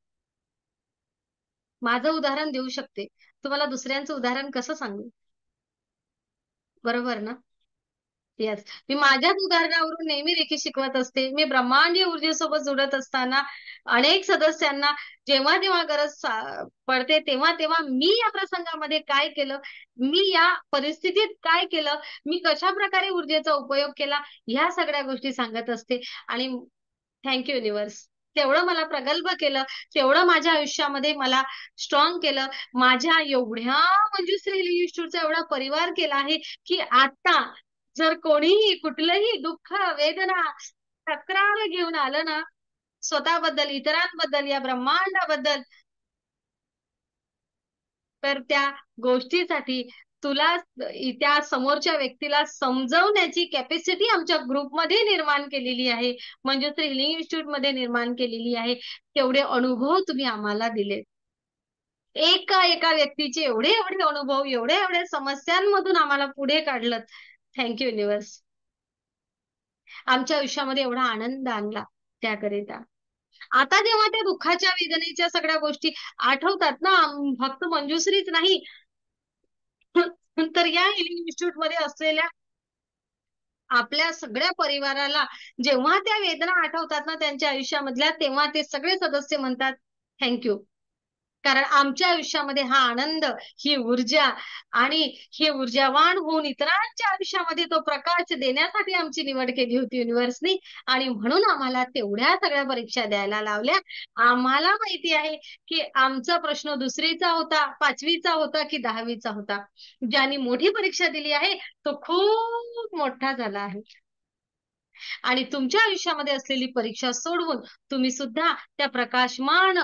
माझं उदाहरण देऊ शकते, तुम्हाला दुसऱ्यांचं उदाहरण कसं सांगू? बरोबर ना? येस. मी माझ्याच उदाहरणावरून नेहमी रेखी शिकवत असते. मी ब्रह्मांडीय ऊर्जेसोबत जुडत असताना अनेक सदस्यांना जेव्हा जेव्हा गरज पडते तेव्हा तेव्हा मी या प्रसंगामध्ये काय केलं, मी या परिस्थितीत काय केलं, मी कशा प्रकारे ऊर्जेचा उपयोग केला, ह्या सगळ्या गोष्टी सांगत असते. आणि थँक्यू युनिव्हर्स, तेवढं मला प्रगल्भ केलं, तेवढं माझ्या आयुष्यामध्ये मला स्ट्रॉंग केलं. माझ्या एवढ्या मंजुश्री लिहिष्टूरचा एवढा परिवार केला आहे की आता जर कोणीही कुठलंही दुःख, वेदना, तक्रार घेऊन आलं ना स्वतःबद्दल, इतरांबद्दल, या ब्रह्मांडाबद्दल, तर त्या गोष्टीसाठी तुला त्या समोरच्या व्यक्तीला समजवण्याची कॅपॅसिटी आमच्या ग्रुपमध्ये निर्माण केलेली आहे, मंजुश्री हिलिंग इन्स्टिट्यूट मध्ये निर्माण केलेली आहे. तेवढे अनुभव तुम्ही आम्हाला दिले. एका एका व्यक्तीचे एवढे एवढे अनुभव, एवढ्या एवढ्या समस्यांमधून आम्हाला पुढे काढलं. Thank you universe. आमच्या आयुष्यामध्ये एवढा आनंद आणला त्याकरिता. आता जेव्हा त्या दुःखाच्या वेदनेच्या सगळ्या गोष्टी आठवतात ना, फक्त मंजुश्रीच नाही तर या हिलिंग इन्स्टिट्यूट मध्ये असलेल्या आपल्या सगळ्या परिवाराला जेव्हा त्या वेदना आठवतात ना त्यांच्या आयुष्यामधल्या, तेव्हा ते सगळे सदस्य म्हणतात थँक्यू. कारण आमच्या आयुष्यामध्ये हा आनंद, ही ऊर्जा आणि हे ऊर्जावान होऊन इतरांच्या आयुष्यामध्ये तो प्रकाश देण्यासाठी आमची निवड केली होती युनिव्हर्सनी. आणि म्हणून आम्हाला तेवढ्या सगळ्या परीक्षा द्यायला लावल्या. आम्हाला माहिती आहे की आमचा प्रश्न 2रीचा होता, 5वीचा होता की 10वीचा होता. ज्यांनी मोठी परीक्षा दिली आहे तो खूप मोठा झाला आहे. आणि तुमच्या आयुष्यामध्ये असलेली परीक्षा सोडवून तुम्ही सुद्धा त्या प्रकाशमान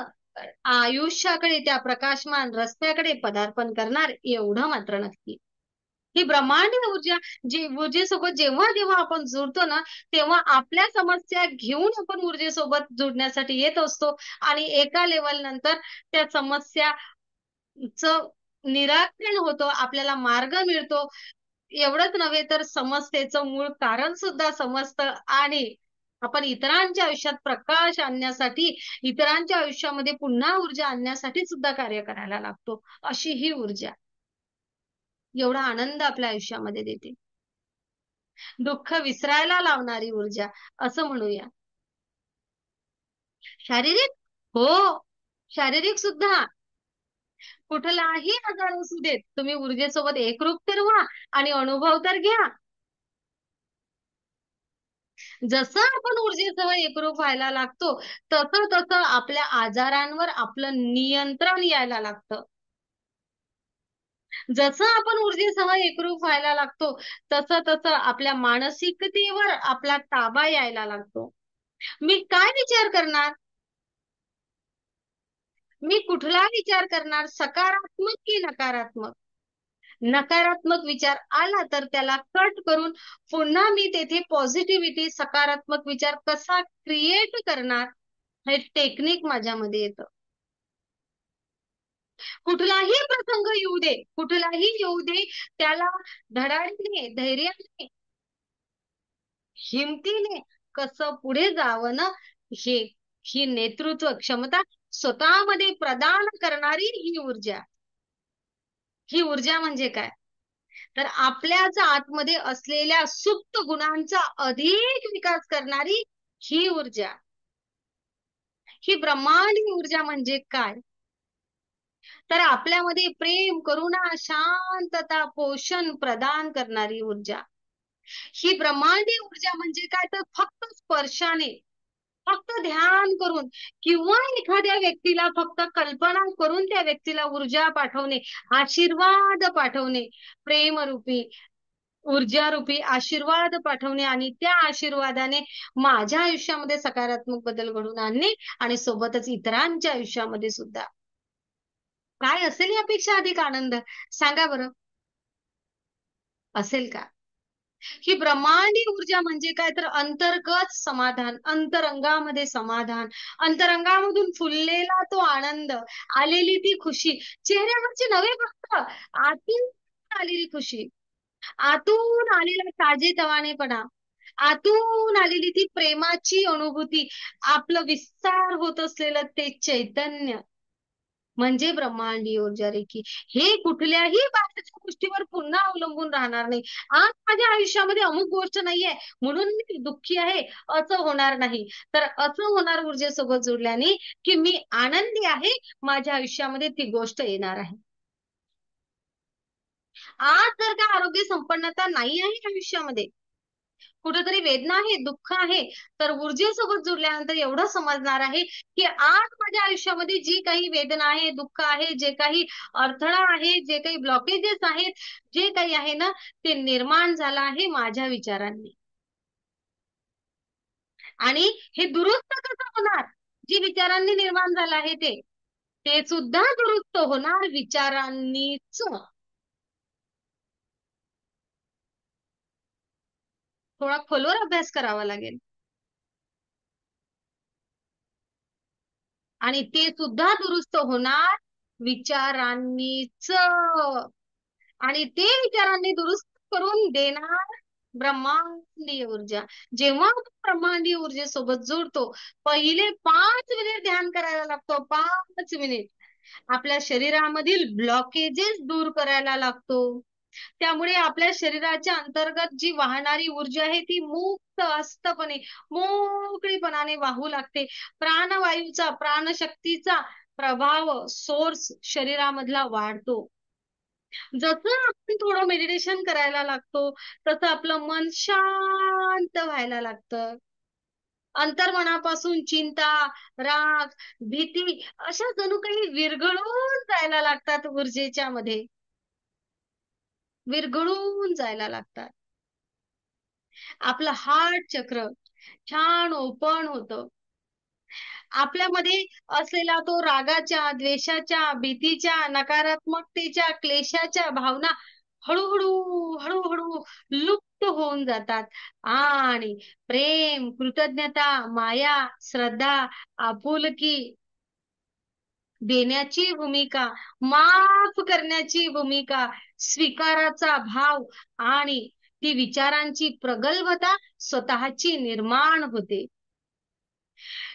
आयुष्याकडे, त्या प्रकाशमान रस्त्याकडे पदार्पण करणार एवढं मात्र नक्की. ही ब्रह्मांडीय ऊर्जा, जी ऊर्जेसोबत जेव्हा जेव्हा आपण जुडतो ना, तेव्हा आपल्या समस्या घेऊन आपण ऊर्जेसोबत जुडण्यासाठी येत असतो. आणि एका लेवल नंतर त्या समस्याचं निराकरण होतं, आपल्याला मार्ग मिळतो. एवढंच नव्हे तर समस्येचं मूळ कारण सुद्धा समजतं आणि आपण इतरांच्या आयुष्यात प्रकाश आणण्यासाठी, इतरांच्या आयुष्यामध्ये पुन्हा ऊर्जा आणण्यासाठी सुद्धा कार्य करायला लागतो. अशी ही ऊर्जा एवढा आनंद आपल्या आयुष्यामध्ये देते. दुःख विसरायला लावणारी ऊर्जा असं म्हणूया. शारीरिक, हो शारीरिक सुद्धा. कुठलाही आजार असू देत, तुम्ही ऊर्जेसोबत एकरूप तर व्हा आणि अनुभव तर घ्या. जसं आपण ऊर्जेसह एकरूप व्हायला लागतो तसं तसं आपल्या आजारांवर आपलं नियंत्रण यायला लागतं. जसं आपण ऊर्जेसह एकरूप व्हायला लागतो तसं तसं आपल्या मानसिकतेवर आपला ताबा यायला लागतो. मी काय विचार करणार, मी कुठला विचार करणार, सकारात्मक की नकारात्मक. नकारात्मक विचार आला तर त्याला कट करून पुन्हा मी तेथे पॉझिटिव्हिटी, सकारात्मक विचार कसा क्रिएट करणार, हे टेक्निक माझ्यामध्ये येतं. कुठलाही प्रसंग येऊ दे, कुठलाही येऊ दे, त्याला धडाडीने, धैर्याने, हिमतीने कसं पुढे जावं ना, ही नेतृत्व क्षमता स्वतःमध्ये प्रदान करणारी ही ऊर्जा. ही ऊर्जा म्हणजे काय, तर आपल्याच आतमध्ये असलेल्या सुप्त गुणांचा अधिक विकास करणारी ही ऊर्जा. ही ब्रह्मांडीय ऊर्जा म्हणजे काय, तर आपल्यामध्ये प्रेम, करुणा, शांतता, पोषण प्रदान करणारी ऊर्जा. ही ब्रह्मांडीय ऊर्जा म्हणजे काय, तर फक्त स्पर्शाने, फक्त ध्यान करून किंवा एखाद्या व्यक्तीला फक्त कल्पना करून त्या व्यक्तीला ऊर्जा पाठवणे, आशीर्वाद पाठवणे, प्रेमरूपी, ऊर्जारूपी आशीर्वाद पाठवणे आणि त्या आशीर्वादाने माझ्या आयुष्यामध्ये सकारात्मक बदल घडवून आणणे आणि सोबतच इतरांच्या आयुष्यामध्ये सुद्धा. काय असेल यापेक्षा अधिक आनंद, सांगा बरं, असेल का? ही ब्रह्मांडीय ऊर्जा म्हणजे काय, तर अंतर्गत समाधान, अंतरंगामध्ये समाधान, अंतरंगामधून फुललेला तो आनंद, आलेली ती खुशी, चेहऱ्यावरची नव्हे फक्त आतून आलेली खुशी, आतून आलेला ताजेतवानेपणा, आतून आलेली ती प्रेमाची अनुभूती, आपलं विस्तार होत असलेलं ते चैतन्य म्हणजे ब्रह्मांडीय ऊर्जा रेखी. हे कुठल्याही बाहेरच्या गोष्टीवर पुन्हा अवलंबून राहणार नाही. आज माझ्या आयुष्यामध्ये अमुक गोष्ट नाहीये म्हणून मी दुःखी आहे असं होणार नाही, तर असं होणार ऊर्जेसोबत जोडल्याने की मी आनंदी आहे, माझ्या आयुष्यामध्ये ती गोष्ट येणार आहे. आज जर का आरोग्य संपन्नता नाही आहे आयुष्यामध्ये, कुठेतरी वेदना आहे, दुःख आहे, तर ऊर्जेसोबत जोडल्यानंतर एवढं समजणार आहे की आज माझ्या आयुष्यामध्ये जी काही वेदना आहे, दुःख आहे, जे काही अडथळा आहे, जे काही ब्लॉकेजेस आहेत, जे काही आहे ना, ते निर्माण झालं आहे माझ्या विचारांनी. आणि हे दुरुस्त कसं होणार, जी विचारांनी निर्माण झालं आहे ते सुद्धा दुरुस्त होणार विचारांनीच. थोडा खोलवर अभ्यास करावा लागेल. आणि ते सुद्धा दुरुस्त होणार विचारांनीच. आणि ते विचारांनी दुरुस्त करून देणार ब्रह्मांडीय ऊर्जा. जेव्हा आपण ब्रह्मांडीय ऊर्जेसोबत जोडतो, पहिले 5 मिनिट ध्यान करायला लागतो. 5 मिनिट आपल्या शरीरामधील ब्लॉकेजेस दूर करायला लागतो. त्यामुळे आपल्या शरीराच्या अंतर्गत जी वाहणारी ऊर्जा आहे ती मुक्त हस्तपणे मोकळीपणाने वाहू लागते. प्राणवायूचा प्राणशक्तीचा प्रभाव सोर्स शरीरामधला वाढतो. जसं आपण थोडं मेडिटेशन करायला लागतो तसं आपलं मन शांत व्हायला लागतं. अंतर्मनापासून चिंता, राग, भीती अशा जणू काही विरघळून जायला लागतात, ऊर्जेच्या मध्ये विरघळून जायला लागतात. आपलं हार्ट चक्र छान ओपन होतं. आपल्यामध्ये असलेला तो रागाच्या, द्वेषाच्या, भीतीच्या, नकारात्मकतेच्या, क्लेशाच्या भावना हळूहळू लुप्त होऊन जातात. आणि प्रेम, कृतज्ञता, माया, श्रद्धा, आपुलकी देण्याची भूमिका, माफ करण्याची भूमिका, स्वीकाराचा भाव आणि ती विचारांची प्रगल्भता स्वतःची निर्माण होते.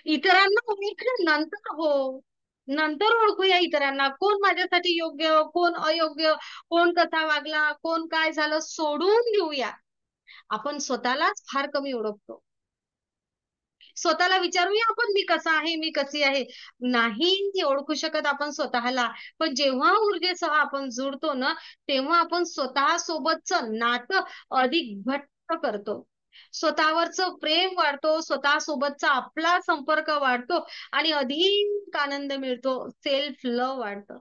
इतरांना ओळखलं नंतर नंतर ओळखूया इतरांना. कोण माझ्यासाठी योग्य, कोण अयोग्य, कोण कसा वागला, कोण काय झालं सोडून देऊया. आपण स्वतःलाच फार कमी ओळखतो. स्वतःला विचारूया आपण, मी कसा आहे, मी कशी आहे. नाही ओळखू शकत आपण स्वतःला. पण जेव्हा ऊर्जेसह आपण जुडतो ना, तेव्हा आपण स्वतः सोबतचं नातं अधिक घट्ट करतो. स्वतःवरचं प्रेम वाढतो, स्वतः सोबतचा आपला संपर्क वाढतो आणि अधिक आनंद मिळतो. सेल्फ लव्ह वाढतं,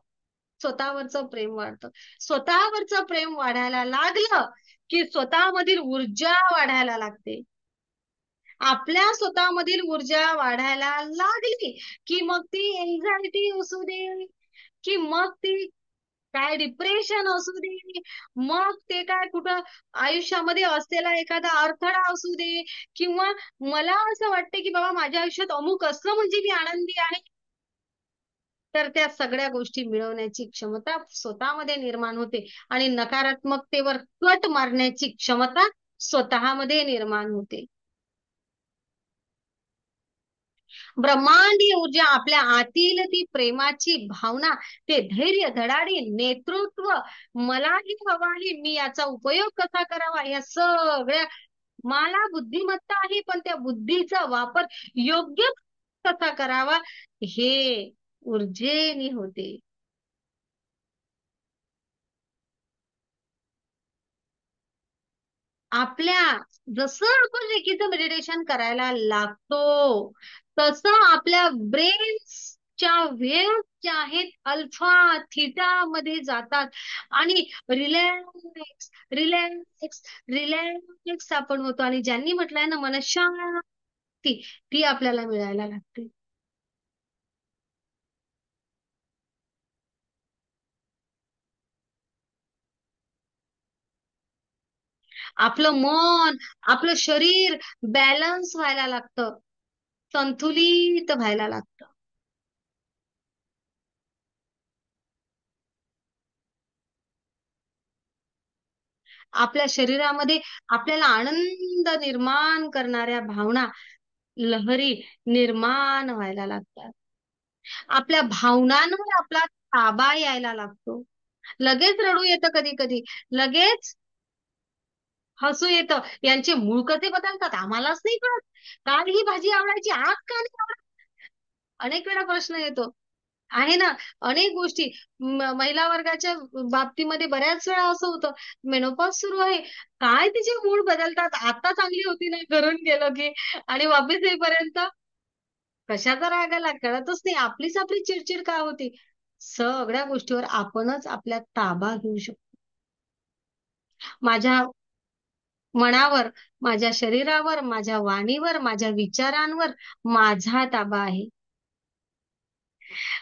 स्वतःवरचं प्रेम वाढतं. स्वतःवरचं प्रेम वाढायला लागलं की स्वतःमधील ऊर्जा वाढायला लागते. आपल्या स्वतःमधील ऊर्जा वाढायला लागली की मग ती एन्झायटी असू दे, की मग ती काय डिप्रेशन असू दे, मग ते काय कुठं आयुष्यामध्ये असलेला एखादा अडथळा असू दे, किंवा मला असं वाटतं की बाबा माझ्या आयुष्यात अमुक असलं म्हणजे मी आनंदी आहे, तर त्या सगळ्या गोष्टी मिळवण्याची क्षमता स्वतःमध्ये निर्माण होते आणि नकारात्मकतेवर कट मारण्याची क्षमता स्वतःमध्ये निर्माण होते. ब्रह्मांडीय ऊर्जा आपल्या आतील ती प्रेमाची भावना, ते धैर्य, धडाडी, नेतृत्व, मलाही हवं आहे, मी याचा उपयोग कसा करावा, या सगळ्या, मला बुद्धिमत्ता आहे पण त्या बुद्धीचा वापर योग्य कसा करावा, हे ऊर्जेने होते. आपल्या जसं आपण रेकीचं मेडिटेशन करायला लागतो तसं आपल्या ब्रेनच्या वेव्ह ज्या आहेत अल्फा थीटा मध्ये जातात आणि रिलॅक्स रिलॅक्स रिलॅक्स आपण होतो. आणि ज्यांनी म्हटलंय ना मनशांती, ती आपल्याला मिळायला लागते. आपलं मन, आपलं शरीर बॅलन्स व्हायला लागतं, संतुलित व्हायला लागतं. आपल्या शरीरामध्ये आपल्याला आनंद निर्माण करणाऱ्या भावना, लहरी निर्माण व्हायला लागतात. आपल्या भावनांवर आपला ताबा यायला लागतो. लगेच रडू येतं, कधी कधी लगेच हसू येतं. यांचे मूळ कसे बदलतात आम्हालाच नाही कळत. काल ही भाजी आवडायची, आज का नाही आवडत? अनेक वेळा प्रश्न येतो, आहे ना. अनेक गोष्टी महिला वर्गाच्या बाबतीमध्ये बऱ्याच वेळा असं होतं, मेनोपॉज सुरू आहे, काय तिचे मूड बदलतात, आता चांगली होती ना घरून गेलो की, आणि वापस येईपर्यंत कशाचा राग आला कळतच नाही. आपलीच आपली चिडचिड का होती. सगळ्या गोष्टीवर आपणच आपल्या ताबा घेऊ शकतो. माझ्या मनावर, माझ्या शरीरावर, माझ्या वाणीवर, माझ्या विचारांवर माझा ताबा आहे.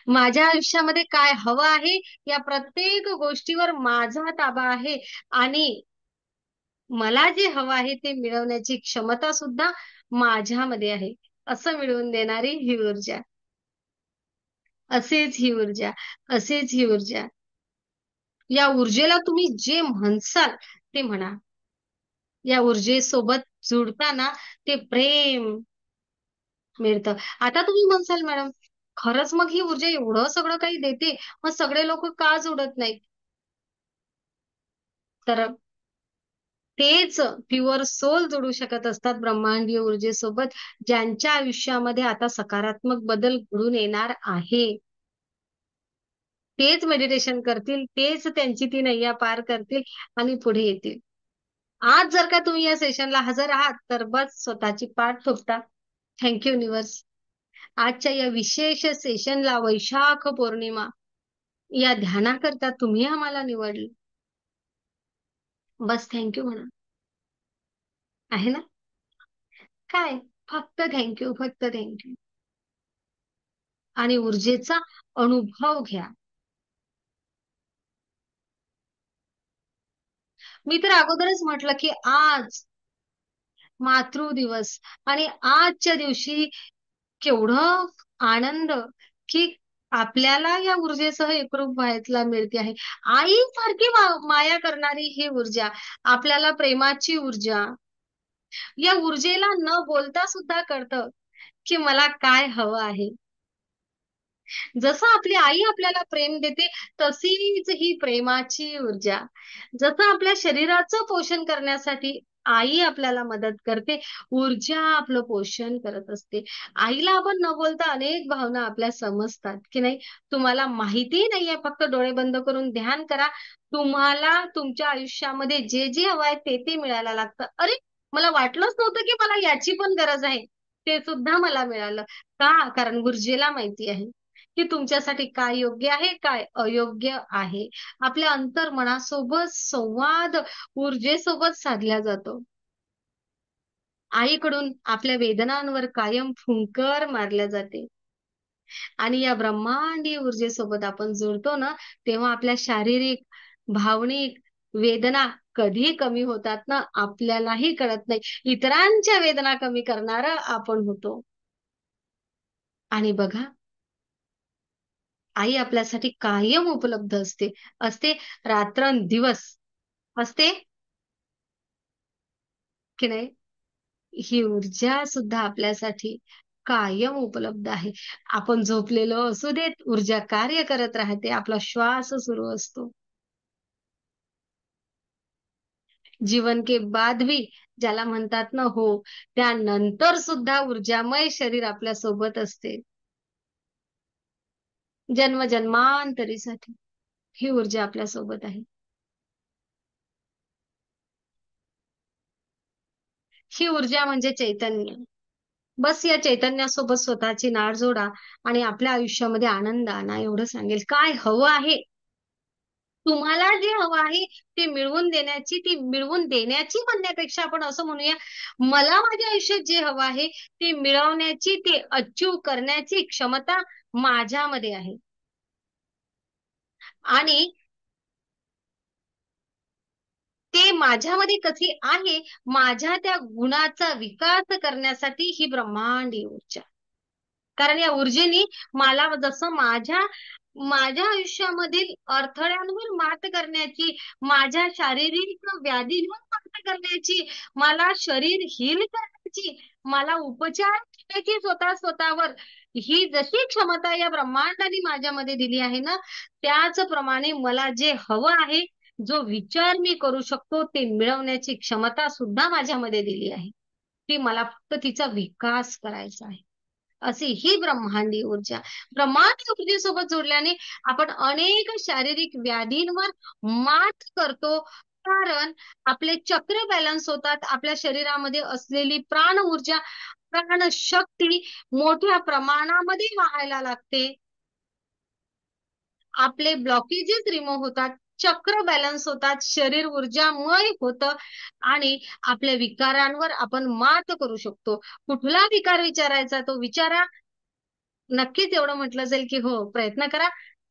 माझ्या आयुष्यामध्ये काय हवं आहे या प्रत्येक गोष्टीवर माझा ताबा आहे. आणि मला जे हवं आहे ते मिळवण्याची क्षमता सुद्धा माझ्यामध्ये आहे, असं मिळवून देणारी ही ऊर्जा. असेच ही ऊर्जा, असेच ही ऊर्जा. या ऊर्जेला तुम्ही जे म्हणसाल ते म्हणा. या ऊर्जेसोबत जुडताना ते प्रेम मिळतं. आता तुम्ही म्हणसाल मॅडम, खरंच मग ही ऊर्जा एवढं सगळं काही देते, मग सगळे लोक का जुडत नाहीत? तर तेच प्युअर सोल जोडू शकत असतात ब्रह्मांडीय ऊर्जेसोबत, ज्यांच्या आयुष्यामध्ये आता सकारात्मक बदल घडून येणार आहे. तेच मेडिटेशन करतील, तेच त्यांची ती नैया पार करतील आणि पुढे येतील. आज जर का तुम्ही या सेशनला हजर आहात तर बस स्वतःची पाठ ठोकता. Thank you universe. आजच्या या विशेष सेशनला वैशाख पौर्णिमा या ध्यानाकरता तुम्ही आम्हाला निवडले. बस थँक्यू म्हणा. आहे ना? काय? फक्त थँक्यू, फक्त थँक्यू. आणि ऊर्जेचा अनुभव घ्या. मी तर अगोदरच म्हटलं की आज मातृ दिवस आणि आजच्या दिवशी केवढं आनंद की आपल्याला या ऊर्जेसह एकरूप व्हायला मिळते आहे. आईसारखी माया करणारी ही ऊर्जा, आपल्याला प्रेमाची ऊर्जा. या ऊर्जेला न बोलता सुद्धा कळतं की मला काय हवं आहे. जसं आपली आई आपल्याला प्रेम देते तशीच ही प्रेमाची ऊर्जा. जसं आपल्या शरीराचं पोषण करण्यासाठी आई आपल्याला मदत करते, ऊर्जा आपलं पोषण करत असते. आईला आपण न बोलता अनेक भावना आपल्या समजतात की नाही. तुम्हाला माहिती नाहीये, फक्त डोळे बंद करून ध्यान करा. तुम्हाला तुमच्या आयुष्यामध्ये जे जे हवं आहे ते मिळायला लागतं. अरे, मला वाटलंच नव्हतं की मला याची पण गरज आहे, ते सुद्धा मला मिळालं. का? कारण ऊर्जेला माहिती आहे की तुमच्यासाठी काय योग्य आहे, काय अयोग्य आहे. आपल्या अंतर्मनासोबत संवाद ऊर्जेसोबत साधला जातो. आईकडून आपल्या वेदनांवर कायम फुंकर मारल्या जाते. आणि या ब्रह्मांडीय ऊर्जेसोबत आपण जोडतो ना, तेव्हा आपल्या शारीरिक, भावनिक वेदना कधी कमी होतात ना, आपल्यालाही कळत नाही. इतरांच्या वेदना कमी करणारा आपण होतो. आणि बघा, आई आपल्यासाठी कायम उपलब्ध असते. असते रात्रंदिवस असते की नाही. ही ऊर्जा सुद्धा आपल्यासाठी कायम उपलब्ध आहे. आपण झोपलेलो असू देत, ऊर्जा कार्य करत राहते. आपला श्वास सुरू असतो. जीवन के बाद भी ज्याला म्हणतात ना, हो, त्यानंतर सुद्धा ऊर्जामय शरीर आपल्या सोबत असते. जन्म जन्मांतरीसाठी ही ऊर्जा आपल्या सोबत आहे. ही ऊर्जा म्हणजे चैतन्य. बस या चैतन्यासोबत स्वतःची नाळ जोडा आणि आपल्या आयुष्यामध्ये आनंद आणा. एवढं सांगेल. काय हवं आहे, तुम्हाला जे हवं आहे ते मिळवून देण्याची म्हणण्यापेक्षा आपण असं म्हणूया, मला माझ्या आयुष्यात जे हवं आहे ते मिळवण्याची, ते अचीव करण्याची क्षमता माझ्यामध्ये आहे. आणि ते माझ्यामध्ये कशी आहे, माझ्या त्या गुणाचा विकास करण्यासाठी ही ब्रह्मांडीय ऊर्जा. कारण या ऊर्जेने मला जसं माझ्या आयुष्यामधील अडथळ्यांवर मात करण्याची, माझ्या शारीरिक व्याधींवर मात करण्याची, मला शरीर हील करण्याची, मला उपचार करण्याची स्वतःवर ही जशी क्षमता या ब्रह्मांडाने माझ्यामध्ये दिली आहे ना, त्याचप्रमाणे मला जे हवं आहे, जो विचार मी करू शकतो ते मिळवण्याची क्षमता सुद्धा माझ्यामध्ये दिली आहे. ती मला फक्त तिचा विकास करायचा आहे. अशी ही ब्रह्मांडीय ऊर्जा. ब्रह्मांडीय ऊर्जेसोबत जोडल्याने आपण अनेक शारीरिक व्याधींवर मात करतो. कारण आपले चक्र बॅलन्स होतात. आपल्या शरीरामध्ये असलेली प्राण ऊर्जा, प्राण शक्ती मोठ्या प्रमाणामध्ये वाहायला लागते. आपले ब्लॉकेजेस रिमूव्ह होतात, चक्र बॅलन्स होतात, शरीर ऊर्जामय होतं आणि आपल्या विकारांवर आपण मात करू शकतो. कुठला विकार विचारायचा तो विचारा. नक्कीच एवढं म्हटलं जाईल की हो, प्रयत्न करा.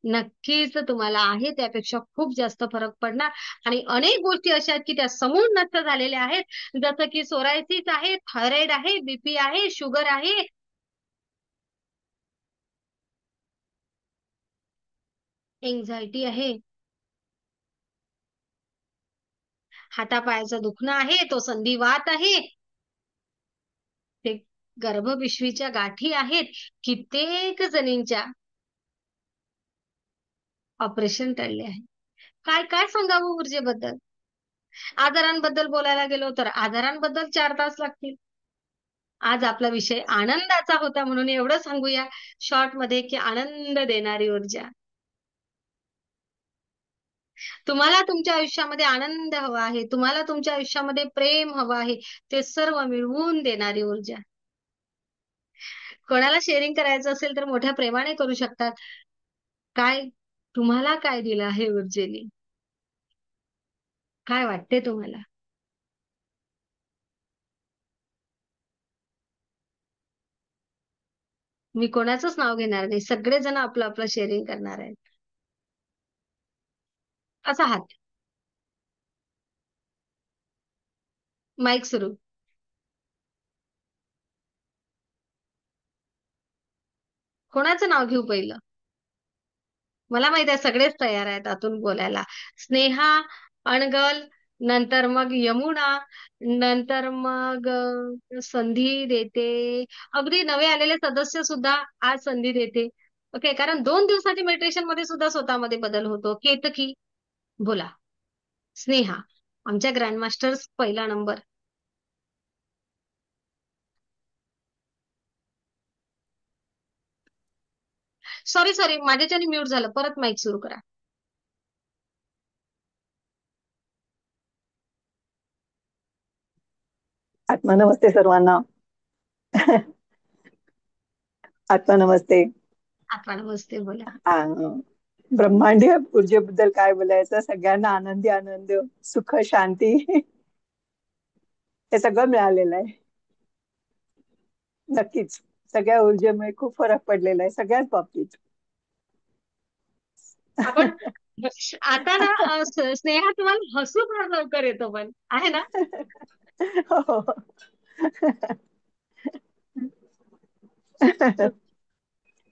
नक्कीच तुम्हाला आहे त्यापेक्षा खूप जास्त फरक पडणार. आणि अनेक गोष्टी अशा आहेत की त्या समूळ नष्ट झालेल्या आहेत, जसं की सोरायसिस आहे, थायरॉइड आहे, बीपी आहे, शुगर आहे, एन्झायटी आहे, हातापायाचं दुखणं आहे, तो संधिवात आहे, ते गर्भपिशवीच्या गाठी आहेत. कित्येक जणींच्या ऑपरेशन टळले आहे. काय काय सांगावं ऊर्जेबद्दल. आजारांबद्दल बोलायला गेलो तर आजारांबद्दल 4 तास लागतील. आज आपला विषय आनंदाचा होता म्हणून एवढं सांगूया शॉर्ट मध्ये की आनंद देणारी ऊर्जा. तुम्हाला तुमच्या आयुष्यामध्ये आनंद हवा आहे, तुम्हाला तुमच्या आयुष्यामध्ये प्रेम हवं आहे, ते सर्व मिळवून देणारी ऊर्जा. कोणाला शेअरिंग करायचं असेल तर मोठ्या प्रेमाने करू शकतात. काय तुम्हाला काय दिलं आहे ऊर्जेने? काय वाटते तुम्हाला? मी कोणाचंच नाव घेणार नाही, सगळेजण आपलं आपलं शेअरिंग करणार आहेत. असा हात, माईक सुरू. कोणाचं नाव घेऊ पहिलं? मला माहित आहे सगळेच तयार आहेत आतून बोलायला. स्नेहा, अणगल, नंतर मग यमुना, नंतर मग संधी देते. अगदी नवे आलेले सदस्य सुद्धा आज संधी देते. ओके, कारण 2 दिवसाच्या मेडिटेशन मध्ये सुद्धा स्वतःमध्ये बदल होतो. केतकी, बोला. स्नेहा, आमच्या ग्रँडमास्टर्स पहिला नंबर. सॉरी सॉरी, माझ्याच्याने म्यूट झालं. परत माईक सुरू करा. आत्मा नमस्ते सर्वांना. आत्मा नमस्ते. आत्मा नमस्ते, बोला. ब्रह्मांडीय ऊर्जेबद्दल काय बोलायचं. सगळ्यांना आनंदी आनंद, सुख, शांती हे सगळं मिळालेलं आहे. नक्कीच सगळ्या ऊर्जेमुळे खूप फरक पडलेला आहे सगळ्याच बाबतीत. आपण आता ना स्नेहा तुम्हाला हसू फार लवकर येतो पण आहे ना. हो.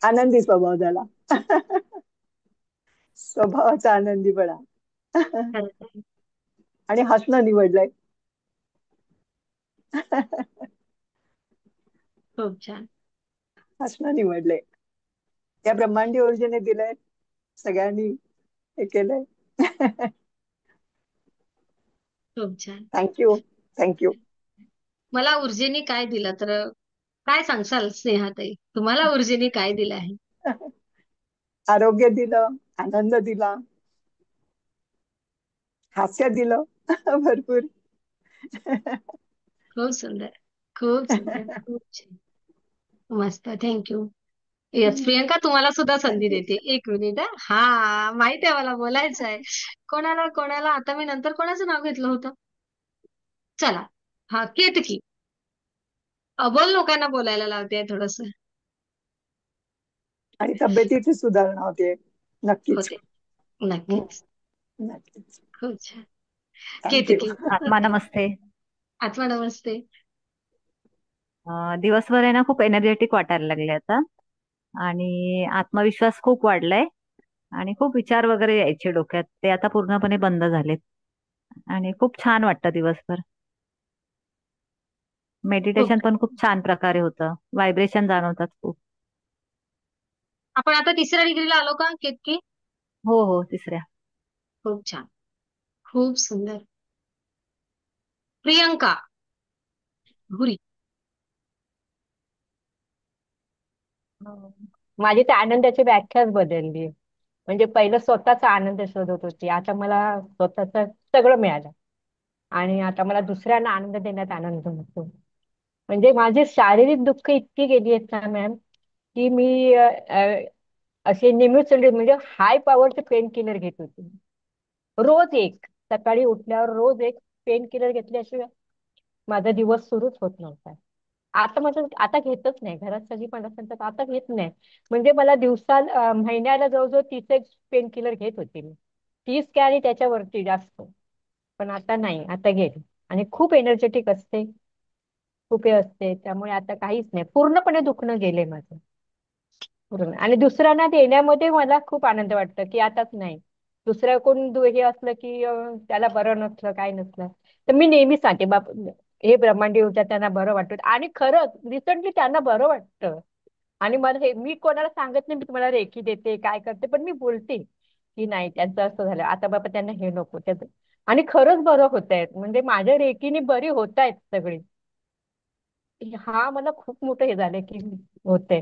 आनंदी स्वभाव झाला. स्वभावाचा आनंदीपणा आणि हसणं निवडलंय. खूप छान. हसणं निवडलंय. या ब्रह्मांडी ऊर्जेने दिलंय, सगळ्यांनी हे केलंय. खूप छान. थँक्यू. थँक्यू. मला ऊर्जेने काय दिलं तर काय सांगसाल स्नेहाताई, तुम्हाला ऊर्जेने काय दिलं आहे? आरोग्य दिलं, आनंद दिला, हास्य दिलं भरपूर. खूप सुंदर, खूप सुंदर, खूप छान, मस्त. थँक्यू. येस प्रियंका, तुम्हाला सुद्धा संधी देते. 1 मिनिट. हा, माहिती आहे मला बोलायचं आहे. कोणाला कोणाला आता मी नंतर कोणाचं नाव घेतलं होतं? चला, हा, केतकी. अबोल लोकांना बोलायला लावते थोडस. आणि तब्येतीची सुधारणा होते. नक्कीच. होते, नक्कीच. नक्कीच. खूप छान. थँक्यू. केतकी. आत्मा नमस्ते. आत्मा नमस्ते. दिवसभर आहे ना खूप एनर्जेटिक वाटायला लागले आता आणि आत्मविश्वास खूप वाढलाय आणि खूप विचार वगैरे यायचे डोक्यात ते आता पूर्णपणे बंद झालेत आणि खूप छान वाटतं दिवसभर. मेडिटेशन पण खूप छान प्रकारे होतं, व्हायब्रेशन जाणवतात खूप. आपण आता 3ऱ्या डिग्रीला आलो का केतकी? हो हो, 3ऱ्या. खूप छान, खूप सुंदर. प्रियंका भुरी. माझी त्या आनंदाची व्याख्याच बदलली. म्हणजे पहिलं स्वतःचा आनंद शोधत होती, आता मला स्वतःच सगळं मिळालं आणि आता मला दुसऱ्यांना आनंद देण्यात आनंद होतो. म्हणजे माझे शारीरिक दुःख इतकी गेली आहेत ना मॅम, की मी असे निम्युचल म्हणजे हाय पॉवरचे पेन किलर घेत होते. रोज एक, सकाळी उठल्यावर रोज एक पेन किलर घेतल्याशिवाय माझा दिवस सुरूच होत नव्हता. आता माझं आता घेतच नाही, घरात सगळी पण असेल तर आता घेत नाही. म्हणजे मला महिन्याला जवळजवळ 30 एक पेन किलर घेत होते मी. 30 काय आणि त्याच्यावरती जास्त. पण आता नाही, आता घेते. आणि खूप एनर्जेटिक असते, खूप हे असते, त्यामुळे आता काहीच नाही, पूर्णपणे दुखणं गेलंय माझं पूर्ण. आणि दुसऱ्यांना देण्यामध्ये मला खूप आनंद वाटतो, की आताच नाही. दुसऱ्या कोण हे असलं की त्याला बरं नसलं, काय नसलं, तर मी नेहमी सांगते बाप, हे ब्रह्मांडी ऊर्जा त्यांना बरं वाटतं. आणि खरंच रिसेंटली त्यांना बरं वाटतं. आणि मला हे, मी कोणाला सांगत नाही मी तुम्हाला रेकी देते काय करते, पण मी बोलते की नाही त्यांचं असं झालं, आता बाबा त्यांना हे नको त्याचं. आणि खरंच बरं होत आहेत, म्हणजे माझ्या रेकीने बरी होत आहेत सगळी. हा मला खूप मोठं हे झालंय की होतंय.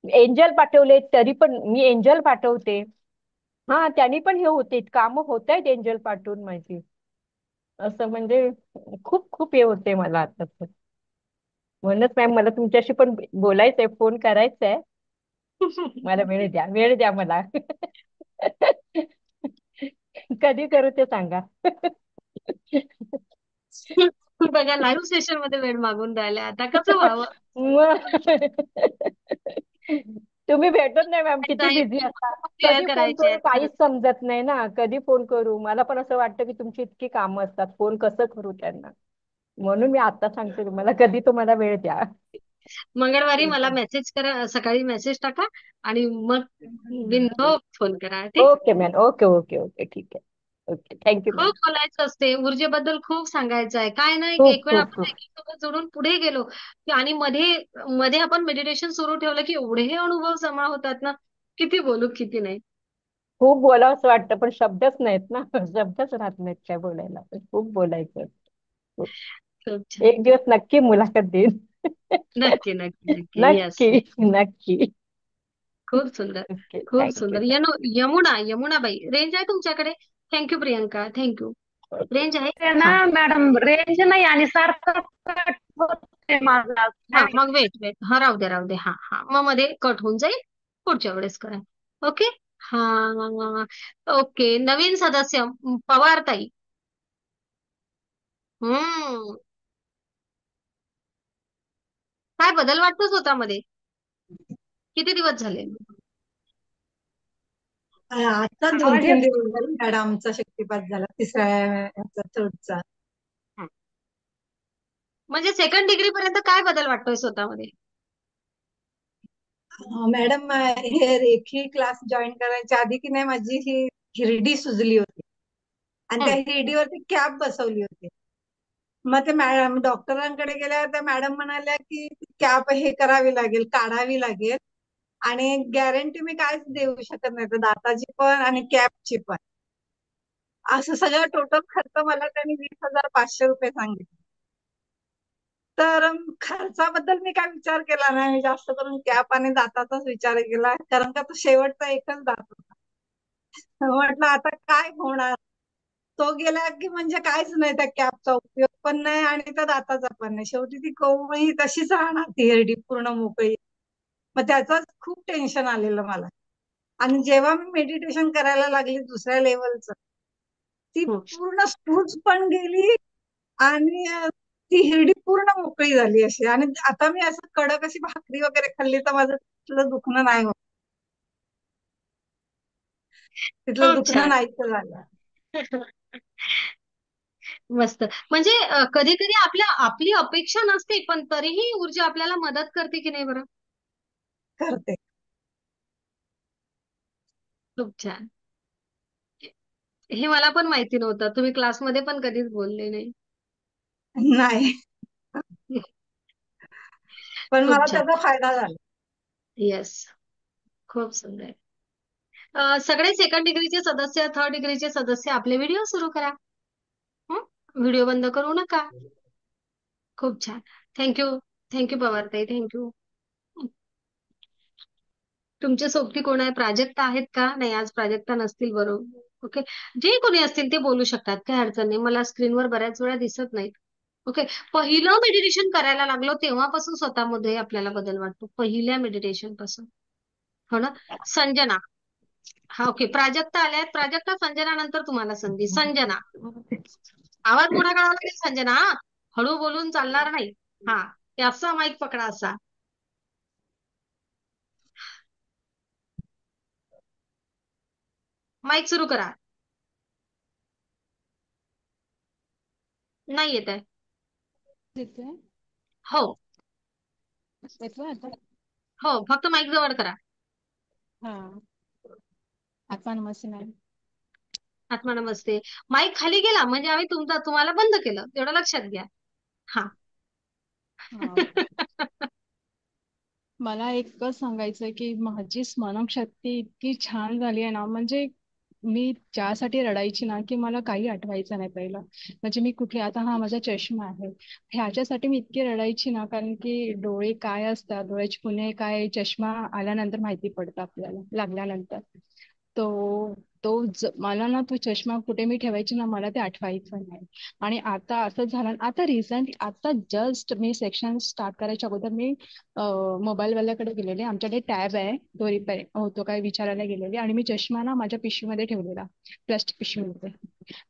एंजल पाठवले तरी पण मी एंजल पाठवते. हा त्यांनी पण हे होते, काम होत आहेत एंजल पाठवून माझी. असं म्हणजे खूप खूप हे होते मला आता तर. म्हणूनच मॅम मला तुमच्याशी पण बोलायचंय, फोन करायचंय. मला वेळ द्या, वेळ द्या मला. कधी करू ते सांगा. बघा लाईव्ह सेशन मध्ये वेळ मागून राहिले, आता कसं व्हावं? तुम्ही भेटत नाही मॅम, किती ताई, बिझी असता. क्लिअर कधी फोन करायचे करू आहेत खरंच. काहीच समजत नाही ना, कधी फोन करू. मला पण असं वाटतं की तुमची इतकी कामं असतात, फोन कसं करू त्यांना. म्हणून मी आता सांगते तुम्हाला, कधी तुम्हाला वेळ द्या. मंगळवारी ठीक मला आहे. मेसेज करा, सकाळी मेसेज टाका आणि मग बिनधास्त फोन करा. ठीक. Okay ma'am, okay okay okay, ठीक आहे. Okay, thank you ma'am. खूप बोलायचं असते, ऊर्जेबद्दल खूप सांगायचं आहे. काय नाही, खूप एक वेळ खूप आपण खूप एकीसोबत जोडून पुढे गेलो आणि मध्ये मध्ये आपण मेडिटेशन सुरू ठेवलं की एवढे अनुभव जमा होतात ना, किती बोलू किती नाही. खूप बोलावं असं वाटतं, पण शब्दच नाहीत ना. शब्दच राहत नाहीत काय बोलायला, पण खूप बोलायचं. खूप छान. एक दिवस नक्की मुलाखत देईन. नक्की नक्की नक्की. येस. नक्की नक्की. खूप सुंदर. ओके, खूप थँक्यू. सुंदर. यमुनाबाई, रेंज आहे तुमच्याकडे? Thank you Priyanka, thank you. रेंज आहे? ते ना हा मॅडम रेंज नाही आणि सारखं कट होते माझा. हा, मग वेट हा, राहू दे राहू दे. हा हा, मग मध्ये कट होऊन जाईल, पुढच्या वेळेस करा. ओके. हा. ओके, नवीन सदस्य पवार ताई. हम्म. काय बदल वाटतो स्वतःमध्ये? किती दिवस झाले? आता दोन आवाज तीन येत दिवस झाले मॅडम आमचा शक्तिपात झाला, तिसऱ्या थर्डचा. हं. म्हणजे सेकंड डिग्री पर्यंत काय बदल वाटतोय स्वतःमध्ये? मॅडम हे रेखी क्लास जॉईन करायच्या आधी की नाही माझी ही हिरडी सुजली होती आणि त्या हं. हिरडीवरती कॅप बसवली होती. मग ते मॅडम डॉक्टरांकडे गेल्या, त्या मॅडम म्हणाल्या की कॅप हे करावी लागेल, काढावी लागेल आणि गॅरंटी मी काहीच देऊ शकत नाही, तर दाताची पण आणि कॅपची पण. असं सगळं टोटल खर्च मला त्यांनी 20,500 रुपये सांगितले. तर खर्चाबद्दल मी काय विचार केला नाही, मी जास्त करून कॅप आणि दाताचाच विचार केला, कारण का तो शेवटचा एकच दात होता. म्हटलं आता काय होणार, तो गेला की म्हणजे काहीच नाही, त्या कॅपचा उपयोग पण नाही आणि त्या दाताचा पण नाही, शेवटी ती कवळी तशीच राहणार, ती हिरडी पूर्ण मोकळी. मग त्याचंच खूप टेन्शन आलेलं मला. आणि जेव्हा मी मेडिटेशन करायला लागली दुसऱ्या लेवलचं, ती हं. पूर्ण सूज पण गेली आणि ती हिरडी पूर्ण मोकळी झाली अशी. आणि आता मी असं कडक अशी भाकरी वगैरे खाल्ली तर माझं तिथलं दुखणं नाही होत, तिथलं खूप दुखणं छान. नाहीच झालं. मस्त. म्हणजे कधी कधी आपली अपेक्षा नसते, पण तरीही ऊर्जा आपल्याला मदत करते की नाही बरं? करते. खूप छान. हे मला पण माहिती नव्हतं, तुम्ही क्लासमध्ये पण कधीच बोलले नाही. नाही, पण मला खूप छान. त्याचा फायदा झाला. येस. खूप सुंदर. सगळे सेकंड डिग्रीचे सदस्य, थर्ड डिग्रीचे सदस्य आपले व्हिडिओ सुरू करा. व्हिडिओ बंद करू नका. खूप छान. थँक्यू. थँक्यू पवारताई, थँक्यू. तुमच्या सोबती कोण आहे? प्राजक्ता आहेत का? नाही, आज प्राजक्ता नसतील बरोबर. ओके. जे कोणी असतील ते बोलू शकतात, काही अडचण नाही. मला स्क्रीनवर बऱ्याच वेळा दिसत नाहीत. ओके. पहिलं मेडिटेशन करायला लागलो तेव्हापासून स्वतःमध्ये आपल्याला बदल वाटतो, पहिल्या मेडिटेशन पासून. हो ना? संजना. हा, ओके. प्राजक्ता आल्यात. प्राजक्ता, संजना नंतर तुम्हाला संधी. संजना, आवाज मोठा करावा लागेल संजना. हा, हळू बोलून चालणार नाही. हा, असा माईक पकडा असा. माईक सुरू करा. नाही येत आहे. येतोय हो येतोय आता. हो, फक्त माईक जवळ करा. हा आत्मा नमस्ते मॅम. आत्मा नमस्ते. माईक खाली गेला म्हणजे आम्ही तुम्हाला बंद केलं, तेवढं लक्षात घ्या. हा. हा. मला एकच सांगायचं की माझी स्मरणशक्ती इतकी छान झाली आहे ना, म्हणजे मी ज्यासाठी रडायची ना की मला काही आठवायचं नाही पहिलं. म्हणजे मी कुठे आता हा माझा चष्मा आहे ह्याच्यासाठी मी इतकी रडायची ना, कारण की डोळे काय असतात, डोळ्याची पुणे काय, चष्मा आल्यानंतर माहिती पडतं आपल्याला लागल्यानंतर. तो मला ना तो चष्मा कुठे मी ठेवायची ना, मला ते आठवायचं नाही. आणि आता असं झालं, आता रिसेंट आता जस्ट मी सेक्शन स्टार्ट करायच्या अगोदर मी मोबाईल वाल्याकडे गेलेले. आमच्याकडे टॅब आहे, तो रिपेअर होतो काय विचारायला गेलेले आणि मी चष्मा ना माझ्या पिशवीमध्ये ठेवलेला, प्लास्टिक पिशवीमध्ये.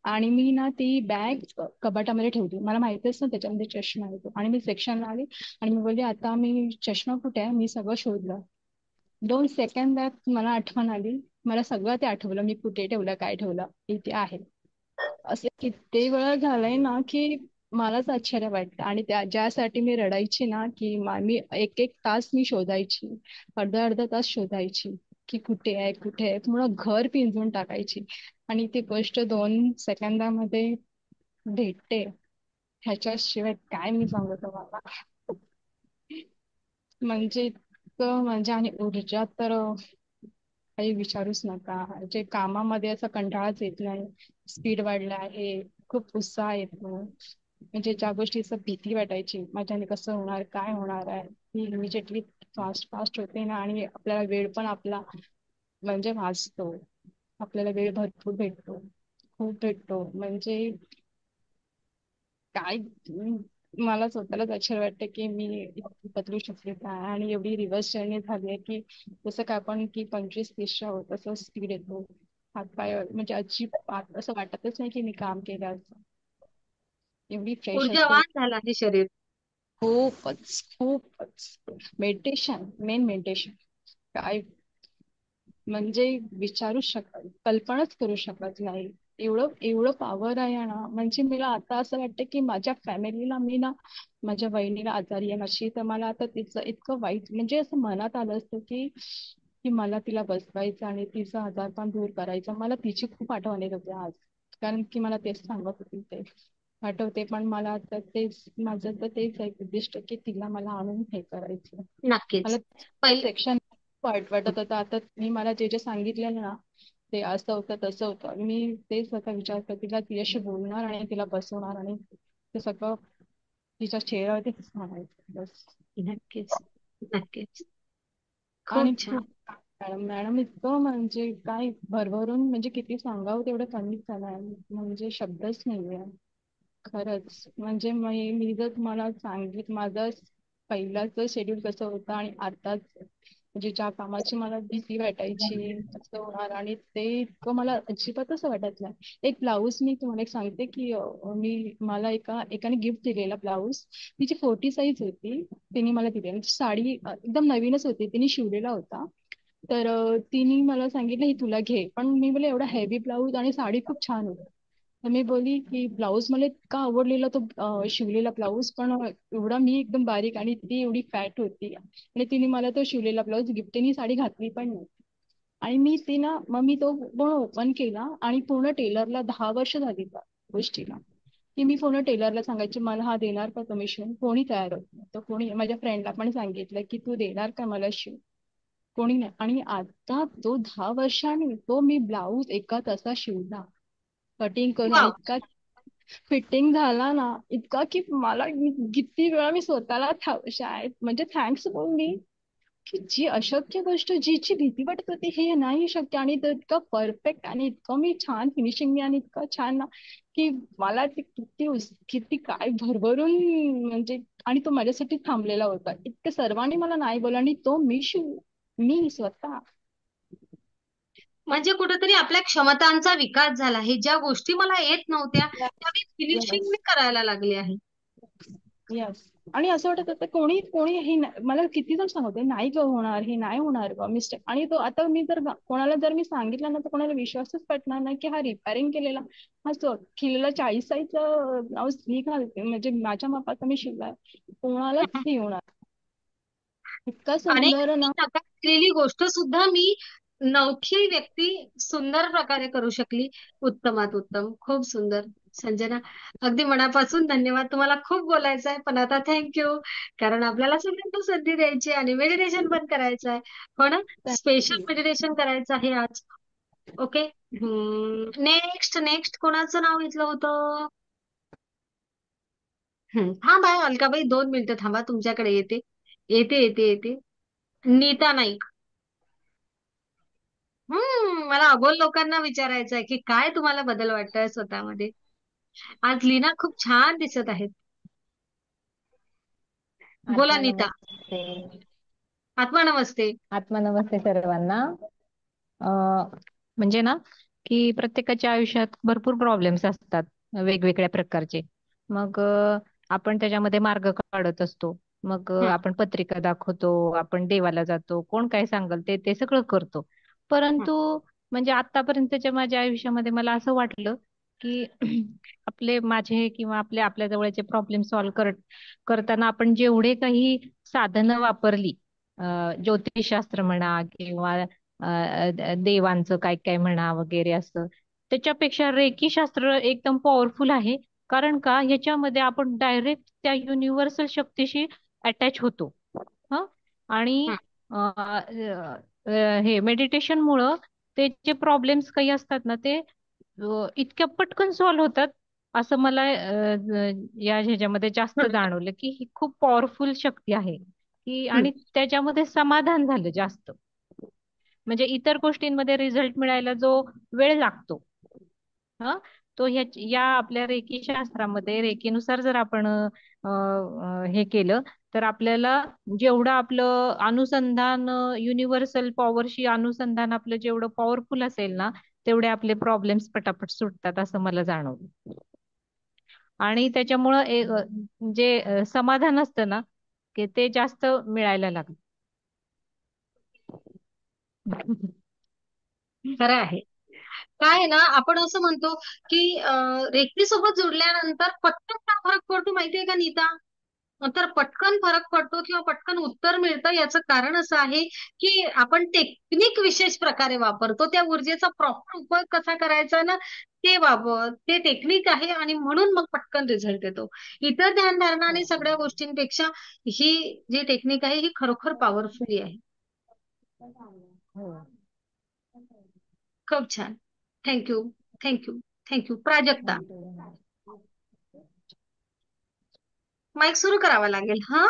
आणि मी ना ती बॅग कपाटामध्ये ठेवली, मला माहितीच ना त्याच्यामध्ये चष्मा आहे तो. आणि मी सेक्शनला आली आणि मी बोलली आता मी चष्मा कुठे आहे, मी सगळं शोधलं. 2 सेकंदात मला आठवण आली, मला सगळं ते आठवलं, मी कुठे ठेवलं, काय ठेवलं, इथे आहे. असे किती वेळा झालंय ना की मलाच आश्चर्य वाटतं. आणि ज्यासाठी मी रडायची ना की मी एक एक तास मी शोधायची, अर्धा अर्धा तास शोधायची की कुठे आहे कुठे आहे, पूर्ण घर पिंजून टाकायची. आणि ती गोष्ट 2 सेकंदामध्ये भेटते, ह्याच्याशिवाय काय मी सांगू तुम्हाला. म्हणजे इतकं म्हणजे आणि ऊर्जा तर काही विचारूच नका. जे कामामध्ये असं कंटाळाच येत नाही, स्पीड वाढला आहे, खूप उत्साह येतो. म्हणजे ज्या गोष्टीचं भीती वाटायची माझ्याने कसं होणार, काय होणार आहे, ती इमिजिएटली फास्ट फास्ट होते ना. आणि आपल्याला वेळ पण आपला म्हणजे वाचतो, आपल्याला वेळ भरपूर भेटतो, खूप भेटतो. म्हणजे काय मला स्वतःलाच आश्चर्य वाटतं की मी इतकी बदलू शकते काय. आणि एवढी रिव्हर्स जर्नी झाली आहे की जसं काय आपण की 25-30च्या होत तसं स्पीड येतो. हातपाय म्हणजे अजिबात असं वाटतच नाही की मी काम केलं असं, एवढी फ्रेश असते. ऊर्जावान झालं आहे शरीर. खूपच खूपच. मेडिटेशन, मेन मेडिटेशन काय म्हणजे विचारू शकत, कल्पनाच करू शकत नाही. एवढं एवढं पॉवर आहे ना. म्हणजे मला आता असं वाटतं की माझ्या फॅमिलीला मी ना, माझ्या वहिनीला आजारी आहे माझी, तर मला आता तिचं इतकं वाईट म्हणजे असं मनात आलं असतं की की मला तिला बसवायचं आणि तिचं आजारपण दूर करायचं. मला तिची खूप आठवण येत होती आज, कारण की मला तेच सांगत होती ते आठवते. पण मला आता तेच माझं तर तेच आहे उद्दिष्ट की तिला मला आणून हे करायचं. मला नक्कीच. पहिले सेक्शन वाटत होतं. आता मी मला जे जे सांगितलं ना ते असं होतं तसं होतं, आणि मी तेच आता विचार करते तिला तिच्याशी बोलणार आणि तिला बसवणार आणि ते सगळं तिच्या चेहऱ्यावरती म्हणायचं बस. नक्कीच नक्कीच. आणि खूप छान. खूप मॅडम इतकं म्हणजे काय भरभरून म्हणजे किती सांगावं तेवढं कमीच झालंय. म्हणजे शब्दच नाहीये खरंच. म्हणजे मी जर तुम्हाला सांगितलं माझं पहिलाच शेड्यूल कसं होतं आणि आताच, म्हणजे ज्या कामाची मला भीती वाटायची कसं होणार, आणि ते इतकं मला अजिबात असं वाटत नाही. एक ब्लाऊज मी तुम्हाला एक सांगते की मला एकाने गिफ्ट दिलेला ब्लाऊज, तिची 40 साईज होती, तिने मला दिली. म्हणजे साडी एकदम नवीनच होती, तिने शिवलेला होता. तर तिने मला सांगितलं ही तुला घे. पण मी बोले एवढा हेवी ब्लाऊज आणि साडी खूप छान होती. तर मी बोलली की ब्लाऊज मला इतका आवडलेला तो शिवलेला ब्लाऊज, पण एवढा मी एकदम बारीक आणि ती एवढी फॅट होती, आणि तिने मला तो शिवलेला ब्लाऊज गिफ्ट, तिने साडी घातली पण नाही. आणि मी ती ना मग मी तो ओपन केला आणि पूर्ण टेलरला 10 वर्ष झाली त्या गोष्टीला, की मी पूर्ण टेलरला सांगायचे मला हा देणार का तुम्ही शिवून. कोणी तयार होत नाही. तर कोणी माझ्या फ्रेंडला पण सांगितलं की तू देणार का मला शिव, कोणी नाही. आणि आता तो 10 वर्षांनी तो मी ब्लाऊज एका तासात शिवला, कटिंग करून, आणि वाव. इतका फिटिंग झाला ना, इतका की मला किती वेळा मी स्वतःला शाळेत म्हणजे थँक्स बोलली की जी अशक्य गोष्ट, जिची भीती वाटत होती हे नाही शक्य, आणि तो इतकं परफेक्ट आणि इतकं मी छान फिनिशिंग आणि इतकं छान ना की मला ते किती काय भरभरून म्हणजे. आणि तो माझ्यासाठी थांबलेला होता. इतकं सर्वांनी मला नाही बोलला आणि तो मी स्वतः. म्हणजे कुठेतरी आपल्या क्षमतांचा विकास झाला आहे. ज्या गोष्टी मला येत नव्हत्या त्या मी यस फिनिशिंग मी करायला लागले आहे. यस आणि असं वाटत होतं कोणी कोणी हे मला किती जण सांगते नाही ग होणार, हे नाही होणार ग मिस्टेक. आणि तो आता मी जर कोणाला जर मी सांगितलं ना तर कोणाला विश्वासच पटणार नाही की हा रिपेअरिंग केलेला, हा केलेला 40 साईजचा ब्लाऊज मी घालते म्हणजे माझ्या मापाचा मी शिवलाय, कोणालाच नाही होणार. इतका सुंदर अनेकांनी ना. नकार दिलेली गोष्ट सुद्धा मी नवखी व्यक्ती सुंदर प्रकारे करू शकली. उत्तमात उत्तम, खूप सुंदर. संजना, अगदी मनापासून धन्यवाद. तुम्हाला खूप बोलायचं आहे पण आता थँक्यू, कारण आपल्याला सगळ्यांना संधी द्यायची आणि मेडिटेशन पण करायचं आहे. हो ना, स्पेशल मेडिटेशन करायचं आहे आज. ओके, नेक्स्ट नेक्स्ट कोणाचं नाव घेतलं होतं? हा बाय अलकाबाई, 2 मिनिटं थांबा, तुमच्याकडे येते येते येते येते. नीता नाईक. मला अबोल लोकांना विचारायचं आहे की काय तुम्हाला बदल वाटतोय स्वतःमध्ये. आज लीना खूप छान दिसत आहेत. बोला नीता. आत्मनमस्ते. आत्मा नमस्ते. आत्मनमस्ते सर्वांना. म्हणजे ना की प्रत्येकाच्या आयुष्यात भरपूर प्रॉब्लेम्स असतात वेगवेगळ्या प्रकारचे. मग आपण त्याच्यामध्ये मार्ग काढत असतो. मग आपण पत्रिका दाखवतो, आपण देवाला जातो, कोण काय सांगल ते ते सगळं करतो. परंतु म्हणजे आतापर्यंतच्या माझ्या आयुष्यामध्ये मला असं वाटलं की आपले माझे किंवा आपल्या जवळचे प्रॉब्लेम सॉल्व्ह करताना आपण जेवढे काही साधनं वापरली, ज्योतिषशास्त्र म्हणा किंवा देवांचं काय काय म्हणा वगैरे असं, त्याच्यापेक्षा रेकी शास्त्र एकदम पॉवरफुल आहे. कारण का ह्याच्यामध्ये आपण डायरेक्ट त्या युनिव्हर्सल शक्तीशी अटॅच होतो. ह आणि हे मेडिटेशन मुळे ते जे प्रॉब्लेम्स काही असतात ना ते इतक्या पटकन सॉल्व्ह होतात. असं मला या ह्याच्यामध्ये जास्त जाणवलं की ही खूप पॉवरफुल शक्ती आहे की, आणि त्याच्यामध्ये समाधान झालं जास्त. म्हणजे इतर गोष्टींमध्ये रिझल्ट मिळायला जो वेळ लागतो, हा तो या आपल्या रेकी शास्त्रामध्ये रेकीनुसार जर आपण हे केलं तर आपल्याला जेवढं आपलं अनुसंधान युनिव्हर्सल पॉवरशी अनुसंधान आपलं जेवढं पॉवरफुल असेल ना, तेवढे आपले प्रॉब्लेम्स पटापट सुटतात असं मला जाणवलं. आणि त्याच्यामुळं जे समाधान असतं ना की ते जास्त मिळायला लागलं. खरं आहे. काय आहे ना, आपण असं म्हणतो की रेकी सोबत जुडल्यानंतर पटकन काय फरक पडतो माहितीये का नीता? तर पटकन फरक पडतो किंवा पटकन उत्तर मिळतं, याचं कारण असं आहे की आपण टेक्निक विशेष प्रकारे वापरतो. त्या ऊर्जेचा प्रॉपर उपयोग कसा करायचा ना, ते टेक्निक आहे आणि म्हणून मग पटकन रिझल्ट येतो. इतर ध्यानधारणा आणि सगळ्या गोष्टींपेक्षा ही जी टेक्निक आहे ही खरोखर पॉवरफुल आहे. खूप छान. Thank you thank you thank you. Prajakta, mic सुरू करावा लागेल हा.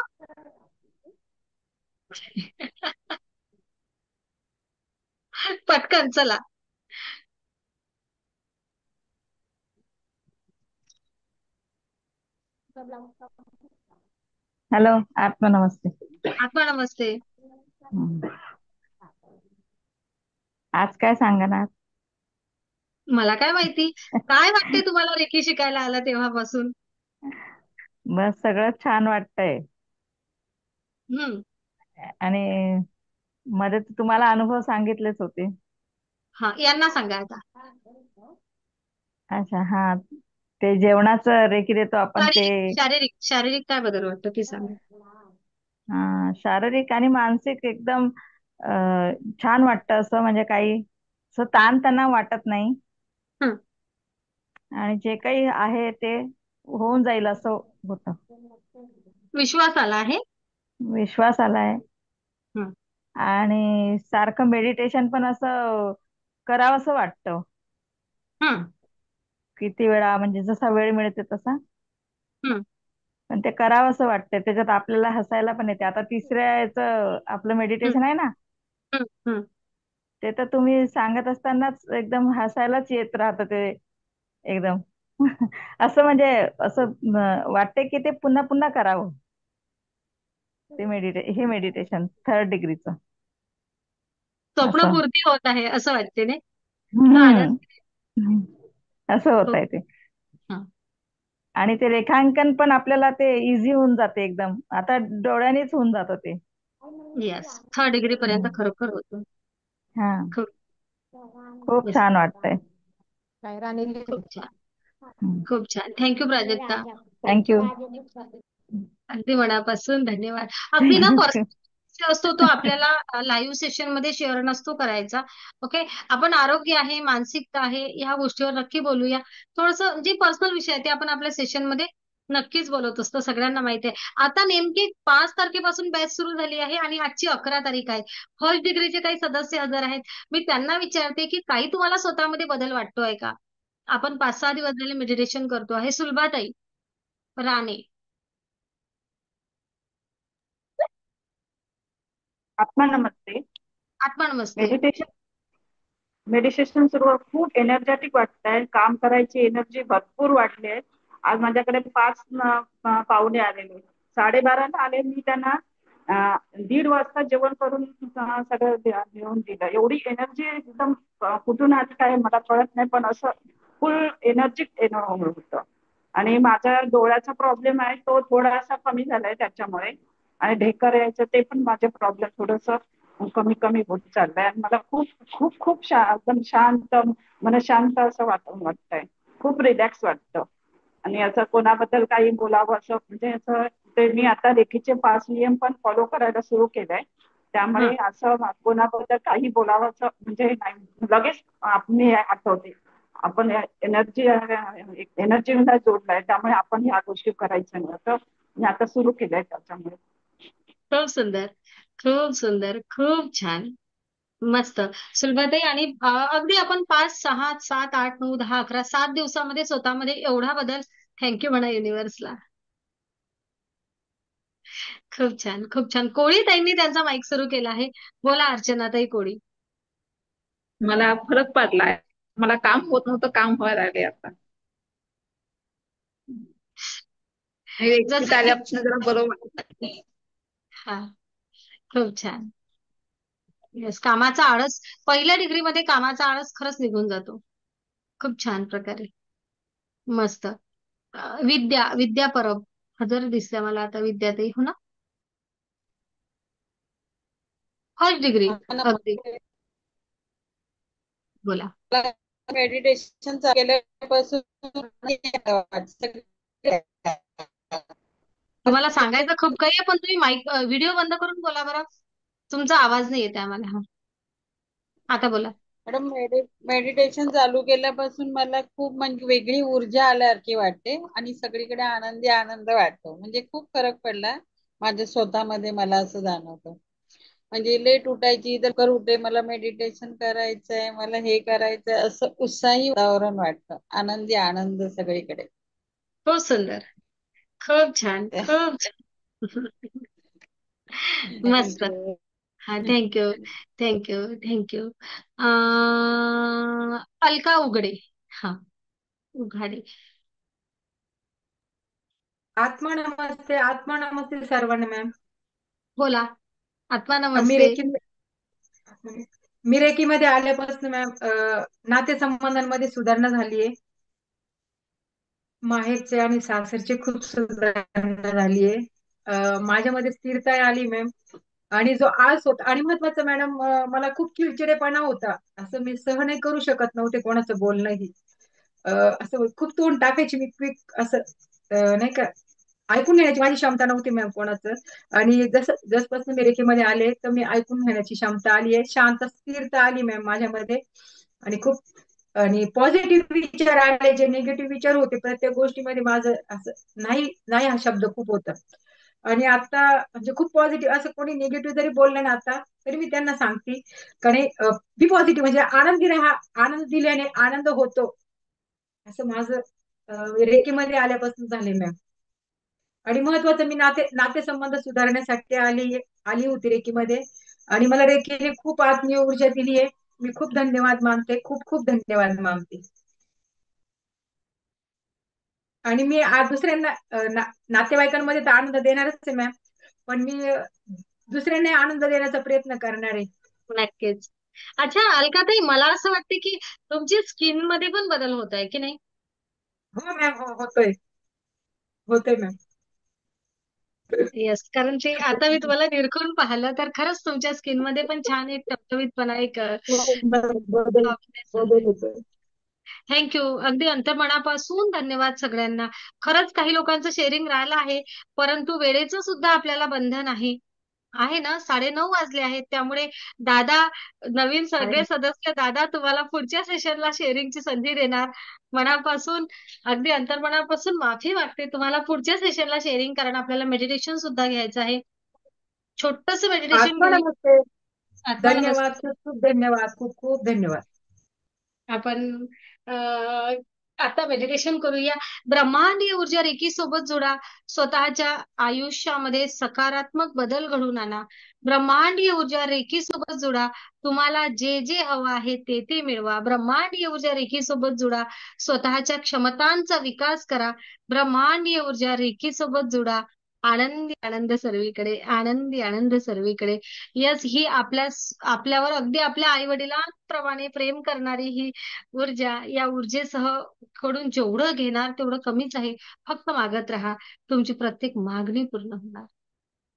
पटकन चला. हॅलो, आत्मनमस्ते. आत्मा नमस्ते. आज काय सांगणार? मला काय माहिती, काय वाटते तुम्हाला रेकी शिकायला आला तेव्हापासून? बस सगळं छान वाटतंय. हम्म. आणि मध्ये तर तुम्हाला अनुभव सांगितलेच होते. हा, यांना सांगा आता. अच्छा, हा, ते जेवणाचं रेकी देतो आपण ते. शारीरिक शारीरिक काय बदल वाटतो ते सांगा. शारीरिक आणि मानसिक एकदम छान वाटतं. असं म्हणजे काही असं ताणतणाव वाटत नाही. आणि जे काही आहे ते होऊन जाईल असं होतं. विश्वास आला आहे. विश्वास आलाय. आणि सारखं मेडिटेशन पण असं करावंसं वाटतं. किती वेळा म्हणजे जसा वेळ मिळते तसा. पण ते करावंसं वाटतं. त्याच्यात आपल्याला हसायला पण येते. आता तिसऱ्या याचं आपलं मेडिटेशन आहे ना, ते तर तुम्ही सांगत असतानाच एकदम हसायलाच येत राहतं ते एकदम. असं म्हणजे असं वाटतंय की ते पुन्हा पुन्हा करावं. ते हे मेडिटेशन 3rd डिग्रीचं स्वप्नपूर्ती होत आहे असं वाटते नाही. असं होत आहे ते. आणि ते रेखांकन पण आपल्याला ते इझी होऊन जाते एकदम. आता डोळ्यानेच होऊन जातं ते. येस, 3rd डिग्री पर्यंत खरोखर होतं. हा, खूप खूप मस्त. छान वाटतंय. खूप छान, खूप छान. थँक्यू प्राजक्ता. थँक्यू. अगदी मनापासून धन्यवाद. अगदी ना पर्सनल असतो तो आपल्याला लाईव्ह सेशन मध्ये शेअर नसतो करायचा. ओके, आपण आरोग्य आहे, मानसिकता आहे, ह्या गोष्टीवर नक्की बोलूया. थोडंसं जे पर्सनल विषय आहे ते आपण आपल्या सेशन मध्ये नक्कीच बोलत असतो, सगळ्यांना माहिती आहे. आता नेमकी 5 तारखेपासून बॅच सुरू झाली आहे आणि आजची 11 तारीख आहे. 1st डिग्रीचे काही सदस्य हजर आहेत. मी त्यांना विचारते की काही तुम्हाला स्वतःमध्ये बदल वाटतोय का? आपण 5-6 दिवस झाले मेडिटेशन करतो आहे. सुलभाताई राणे. आत्मा नमस्ते. आत्मा नमस्ते. मेडिटेशन सुरू खूप एनर्जेटिक वाटतंय. काम करायची एनर्जी भरपूर वाटली आहे. आज माझ्याकडे 5 पाहुणे आलेले. 12:30ला आले. मी त्यांना 1:30 वाजता जेवण करून सगळं घेऊन दिलं. एवढी एनर्जी एकदम कुठून आली काय मला कळत नाही, पण असं फुल एनर्जिक होतं. आणि माझा डोळ्याचा प्रॉब्लेम आहे तो थोडासा कमी झालाय त्याच्यामुळे. आणि ढेकर यायचं ते पण माझे प्रॉब्लेम थोडस कमी कमी होत चाललंय. आणि मला खूप खूप खूप एकदम शांत, मन शांत असं वाटतंय. खूप रिलॅक्स वाटतं. आणि असं कोणाबद्दल काही बोलावं असं म्हणजे असं ते मी आता रेखीचे 5 नियम पण फॉलो करायला सुरू केलंय. त्यामुळे असं कोणाबद्दल काही बोलावं असं म्हणजे नाही, लगेच मी आठवते. आपण एनर्जी जोडलाय, त्यामुळे आपण ह्या गोष्टी करायच्या नाही असं मी आता सुरू केलंय त्याच्यामुळे. खूप सुंदर, खूप सुंदर, खूप छान, मस्त. सुलभाताई, आणि अगदी आपण 5, 6, 7, 8, 9, 10, 11 7 दिवसामध्ये स्वतःमध्ये एवढा बदल. थँक्यू म्हणा युनिव्हर्सला. खूप छान, खूप छान. कोळी ताईंनी त्यांचा माईक सुरू केला आहे. बोला अर्चनाताई कोळी. मला फरक पडलाय. मला काम होत नव्हतं, काम व्हायला लागले आता. जसं की आल्यापासून जरा बरं वाटतं. हा, खूप छान. येस, कामाचा आळस, पहिल्या डिग्रीमध्ये कामाचा आळस खरंच निघून जातो. खूप छान प्रकारे, मस्त. विद्या परब हजर दिसल्या मला आता. विद्याताई, हो ना? 1st degree. अगदी बोला. मेडिटेशन केल्यापासून तुम्हाला सांगायचं खूप काही आहे, पण तुम्ही माईक व्हिडिओ बंद करून बोला बरं. तुमचा आवाज नाही येत आम्हाला. हा, आता बोला. मॅडम, मेडिटेशन चालू केल्यापासून मला खूप म्हणजे वेगळी ऊर्जा आल्यासारखी वाटते आणि सगळीकडे आनंदी आनंद वाटतो. म्हणजे खूप फरक पडला माझ्या स्वतःमध्ये, मला असं जाणवतं. म्हणजे लेट उठायची तर उठे, मला मेडिटेशन करायचंय, मला हे करायचंय, असं उत्साही वातावरण वाटतं. आनंदी आनंद सगळीकडे. खूप सुंदर, खूप छान, खूप छान. मस्त. हा, थँक्यू, थँक्यू, थँक्यू. अलका उघडे. हा, उघाडे. आत्मा नमस्ते. आत्मा नमस्ते सर्वांना. मॅम बोला. आत्मा मी नमस्ते. रेकीमध्ये आल्यापासून मॅम नातेसंबंधांमध्ये सुधारणा झालीये. माहेरचे आणि सासरचे खूप सुधारणा झालीये. माझ्यामध्ये स्थिरता आली मॅम. आणि जो आळस होता, आणि महत्वाचं मॅडम, मला खूप चिडचिडेपणा होता. असं मी सहन नाही करू शकत नव्हते कोणाचं बोलणंही. असं खूप तोंड टाकायची मी क्विक, असं नाही का, ऐकून घेण्याची माझी क्षमता नव्हती मॅम कोणाचं. आणि जसपासून मी रेखेमध्ये आले तर मी ऐकून घेण्याची क्षमता आली आहे. शांत स्थिरता आली मॅम माझ्यामध्ये. आणि खूप पॉझिटिव्ह विचार आले. जे निगेटिव्ह विचार होते प्रत्येक गोष्टीमध्ये माझं असं नाही नाही हा शब्द खूप होता. आणि आता म्हणजे खूप पॉझिटिव्ह, असं कोणी निगेटिव्ह जरी बोललं ना आता, तरी मी त्यांना सांगते कारण बी पॉझिटिव्ह, म्हणजे आनंदी राहा. आनंद दिल्याने आनंद होतो, असं माझं रेखेमध्ये आल्यापासून झाले मॅम. आणि महत्वाचं, मी नातेसंबंध सुधारण्यासाठी आली होती रेकीमध्ये. आणि मला रेकीने खूप आत्मीय ऊर्जा दिली आहे. मी खूप धन्यवाद मानते, खूप खूप धन्यवाद मानते. आणि मी दुसऱ्यांना नातेवाईकांमध्ये तर आनंद देणारच आहे मॅम, पण मी दुसऱ्यांना आनंद देण्याचा प्रयत्न करणार आहे. नक्कीच. अच्छा अलकाताई, मला असं वाटतं की तुमची स्किन मध्ये पण बदल होत आहे की नाही? हो मॅम, हो होतोय. होते मॅम. येस, कारण ते आता मी तुम्हाला निरखून पाहिलं तर खरंच तुमच्या स्किन मध्ये पण छान एक टवटवीतपणा, एक बदल बदल होतोय. थँक्यू. अगदी अंतर्मनापासून धन्यवाद सगळ्यांना. खरंच काही लोकांचं शेअरिंग राहिलं आहे, परंतु वेळेचं सुद्धा आपल्याला बंधन आहे ना. 9:30 वाजले आहेत, त्यामुळे दादा, नवीन सगळे सदस्य दादा तुम्हाला पुढच्या सेशनला शेअरिंगची संधी देणार. मनापासून, अगदी अंतर्मनापासून माफी मागते तुम्हाला. पुढच्या सेशनला शेअरिंग, कारण आपल्याला मेडिटेशन सुद्धा घ्यायचं आहे. छोटस मेडिटेशन आत्मा घेऊ. नमस्ते. आत्मा धन्यवाद, नमस्ते. खूप खूप धन्यवाद, खूप खूप धन्यवाद. आपण आता मेडिटेशन करूया. ब्रह्मांडीय ऊर्जा रेकी सोबत जोडा. स्वतःच्या आयुष्यामध्ये सकारात्मक बदल घडवून आणा. ब्रह्मांडीय ऊर्जा रेकी सोबत जोडा. तुम्हाला जे जे हवं आहे ते ते मिळवा. ब्रह्मांडीय ऊर्जा रेकी सोबत जोडा. स्वतःच्या क्षमतांचा विकास करा. ब्रह्मांडीय ऊर्जा रेकी सोबत जोडा. आनंदी आनंद सर्वीकडे, आनंदी आनंद सर्वीकडे. यस, ही आपल्यावर अगदी आपल्या आई वडिलांप्रमाणे प्रेम करणारी ही ऊर्जा, या ऊर्जेसह कडून जेवढं घेणार तेवढं कमीच आहे. फक्त मागत राहा, तुमची प्रत्येक मागणी पूर्ण होणार.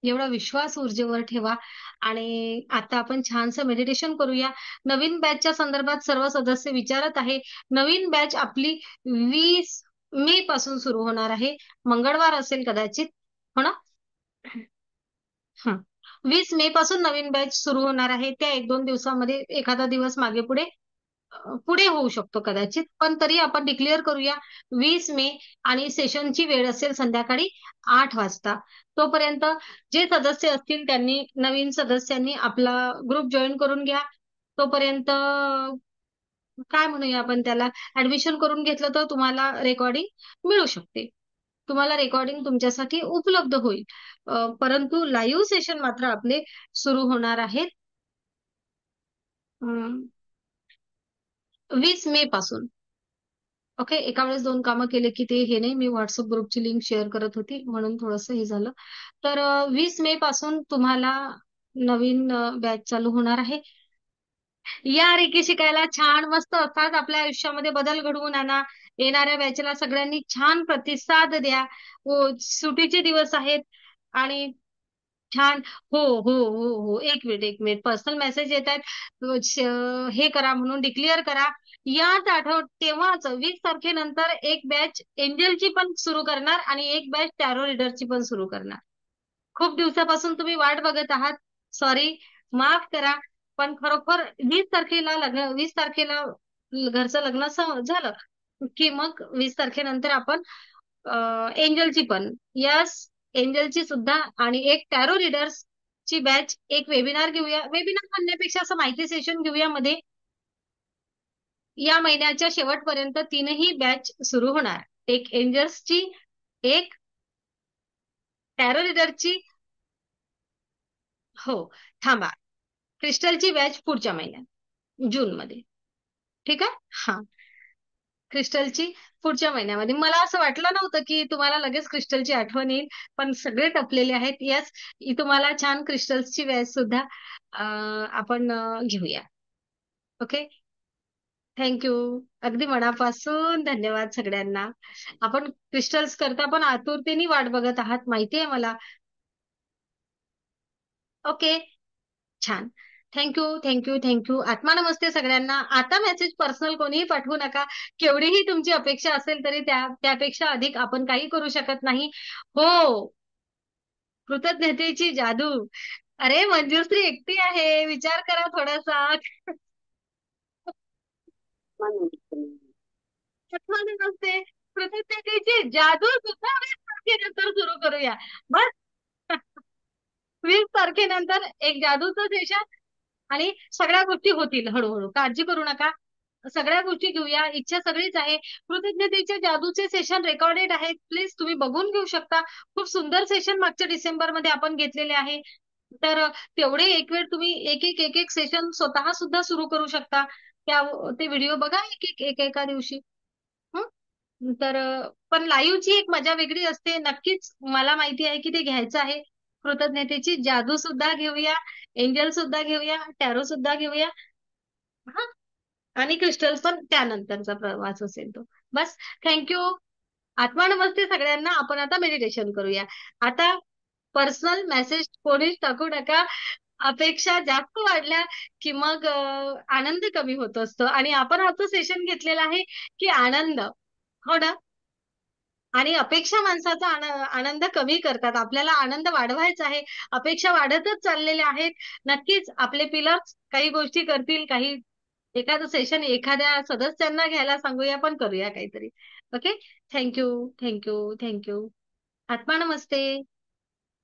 एवढा विश्वास ऊर्जेवर ठेवा. आणि आता आपण छानसं मेडिटेशन करूया. नवीन बॅचच्या संदर्भात सर्व सदस्य विचारत आहे. नवीन बॅच आपली 20 मे पासून सुरू होणार आहे. मंगळवार असेल कदाचित, हो ना. 20 मे पासून नवीन बॅच सुरू होणार आहे. त्या 1-2 दिवसामध्ये एखादा दिवस मागे पुढे होऊ शकतो कदाचित, पण तरी आपण डिक्लेअर करूया 20 मे. आणि सेशनची वेळ असेल संध्याकाळी 8 वाजता. तोपर्यंत जे सदस्य असतील त्यांनी, नवीन सदस्यांनी आपला ग्रुप जॉईन करून घ्या. तोपर्यंत काय म्हणूया आपण त्याला, ऍडमिशन करून घेतलं तर तुम्हाला रेकॉर्डिंग मिळू शकते. तुम्हाला रेकॉर्डिंग तुमच्यासाठी उपलब्ध होईल. परंतु लाईव्ह सेशन मात्र आपले सुरू होणार आहेत 20 मे पासून. ओके, एका वेळेस 2 कामं केले की ते हे नाही, मी व्हॉट्सअप ग्रुपची लिंक शेअर करत होती म्हणून थोडंसं हे झालं. तर 20 मे पासून तुम्हाला नवीन बॅच चालू होणार आहे. या रेकी शिकायला. छान मस्त अर्थात आपल्या आयुष्यामध्ये बदल घडवून आणा. येणाऱ्या बॅचला सगळ्यांनी छान प्रतिसाद द्या. सुटीचे दिवस आहेत आणि छान. हो हो हो हो, एक मिनिट, पर्सनल मेसेज येत आहेत. हे करा म्हणून डिक्लेअर करा. याच तेव्हाच 20 तारखेनंतर एक बॅच एंजलची पण सुरू करणार आणि एक बॅच टॅरो रीडरची पण सुरू करणार. खूप दिवसापासून तुम्ही वाट बघत आहात. सॉरी, माफ करा, पण खरोखर 20 तारखेला घरचं लग्न झालं की मग 20 तारखेनंतर आपण एंजलची पण, यस, एंजलची सुद्धा आणि एक टॅरो रीडर्स ची बॅच, एक वेबिनार घेऊया. वेबिनार म्हणण्यापेक्षा असं माहिती सेशन घेऊया मध्ये. या महिन्याच्या शेवटपर्यंत 3ही बॅच सुरू होणार. एक एंजल्सची, एक टॅरो रीडरची, हो थांबा, क्रिस्टलची बॅच पुढच्या महिन्यात जून मध्ये. ठीक आहे. हा, क्रिस्टलची पुढच्या महिन्यामध्ये. मला असं वाटलं नव्हतं की तुम्हाला लगेच क्रिस्टलची आठवण येईल, पण सगळे टपलेले आहेत. यस, तुम्हाला छान क्रिस्टल्सची बॅच सुद्धा आपण घेऊया. Okay, thank you. अगदी मनापासून धन्यवाद सगळ्यांना. आपण क्रिस्टल्स करता पण आतुरतेने वाट बघत आहात, माहिती आहे मला. ओके, छान. Thank you thank you thank you. आत्मा नमस्ते सगळ्यांना. आता मेसेज पर्सनल कोणीही पाठवू नका. केवढीही तुमची अपेक्षा असेल तरी त्यापेक्षा अधिक आपण काही करू शकत नाही. हो, कृतज्ञतेची जादू. अरे, मंजुश्री एकटी आहे, विचार करा थोडासा. आत्मा नमस्ते. कृतज्ञतेची जादू सुद्धा 20 तारखेनंतर सुरू करूया. बस 20 तारखेनंतर एक जादूचं सेशन आणि सगळ्या गोष्टी होतील हळूहळू. काळजी करू नका, सगळ्या गोष्टी घेऊया. इच्छा सगळीच आहे. कृतज्ञतेच्या जादूचे सेशन रेकॉर्डेड आहेत, प्लीज तुम्ही बघून घेऊ शकता. खूप सुंदर सेशन मागच्या डिसेंबरमध्ये आपण घेतलेले आहे. तर तेवढे एक वेळ तुम्ही एक सेशन स्वतः सुद्धा सुरू करू शकता. ते व्हिडिओ बघा एका दिवशी. तर पण लाईव्हची एक मजा वेगळी असते. नक्कीच मला माहिती आहे की ते घ्यायचं आहे. कृतज्ञतेची जादू सुद्धा घेऊया, एंजल सुद्धा घेऊया, टॅरो सुद्धा घेऊया. हा, आणि क्रिस्टल पण त्यानंतरचा प्रवास असेल तो. बस, थँक्यू. आत्मा नमस्ते सगळ्यांना. आपण आता मेडिटेशन करूया. आता पर्सनल मेसेज कोणीच टाकू नका. अपेक्षा जास्त वाढल्या की मग आनंद कमी होत असतो. आणि आपण आजचं सेशन घेतलेलं आहे की आनंद, हो ना. आणि अपेक्षा माणसाचा आनंद कमी करतात. आपल्याला आनंद वाढवायचा आहे. अपेक्षा वाढतच चाललेल्या आहेत. नक्कीच आपले पिलर्स काही गोष्टी करतील, काही एखादं सेशन एखाद्या सदस्यांना घ्यायला सांगूया, पण करूया काहीतरी. ओके. Thank you, thank you, thank you. आत्मा नमस्ते.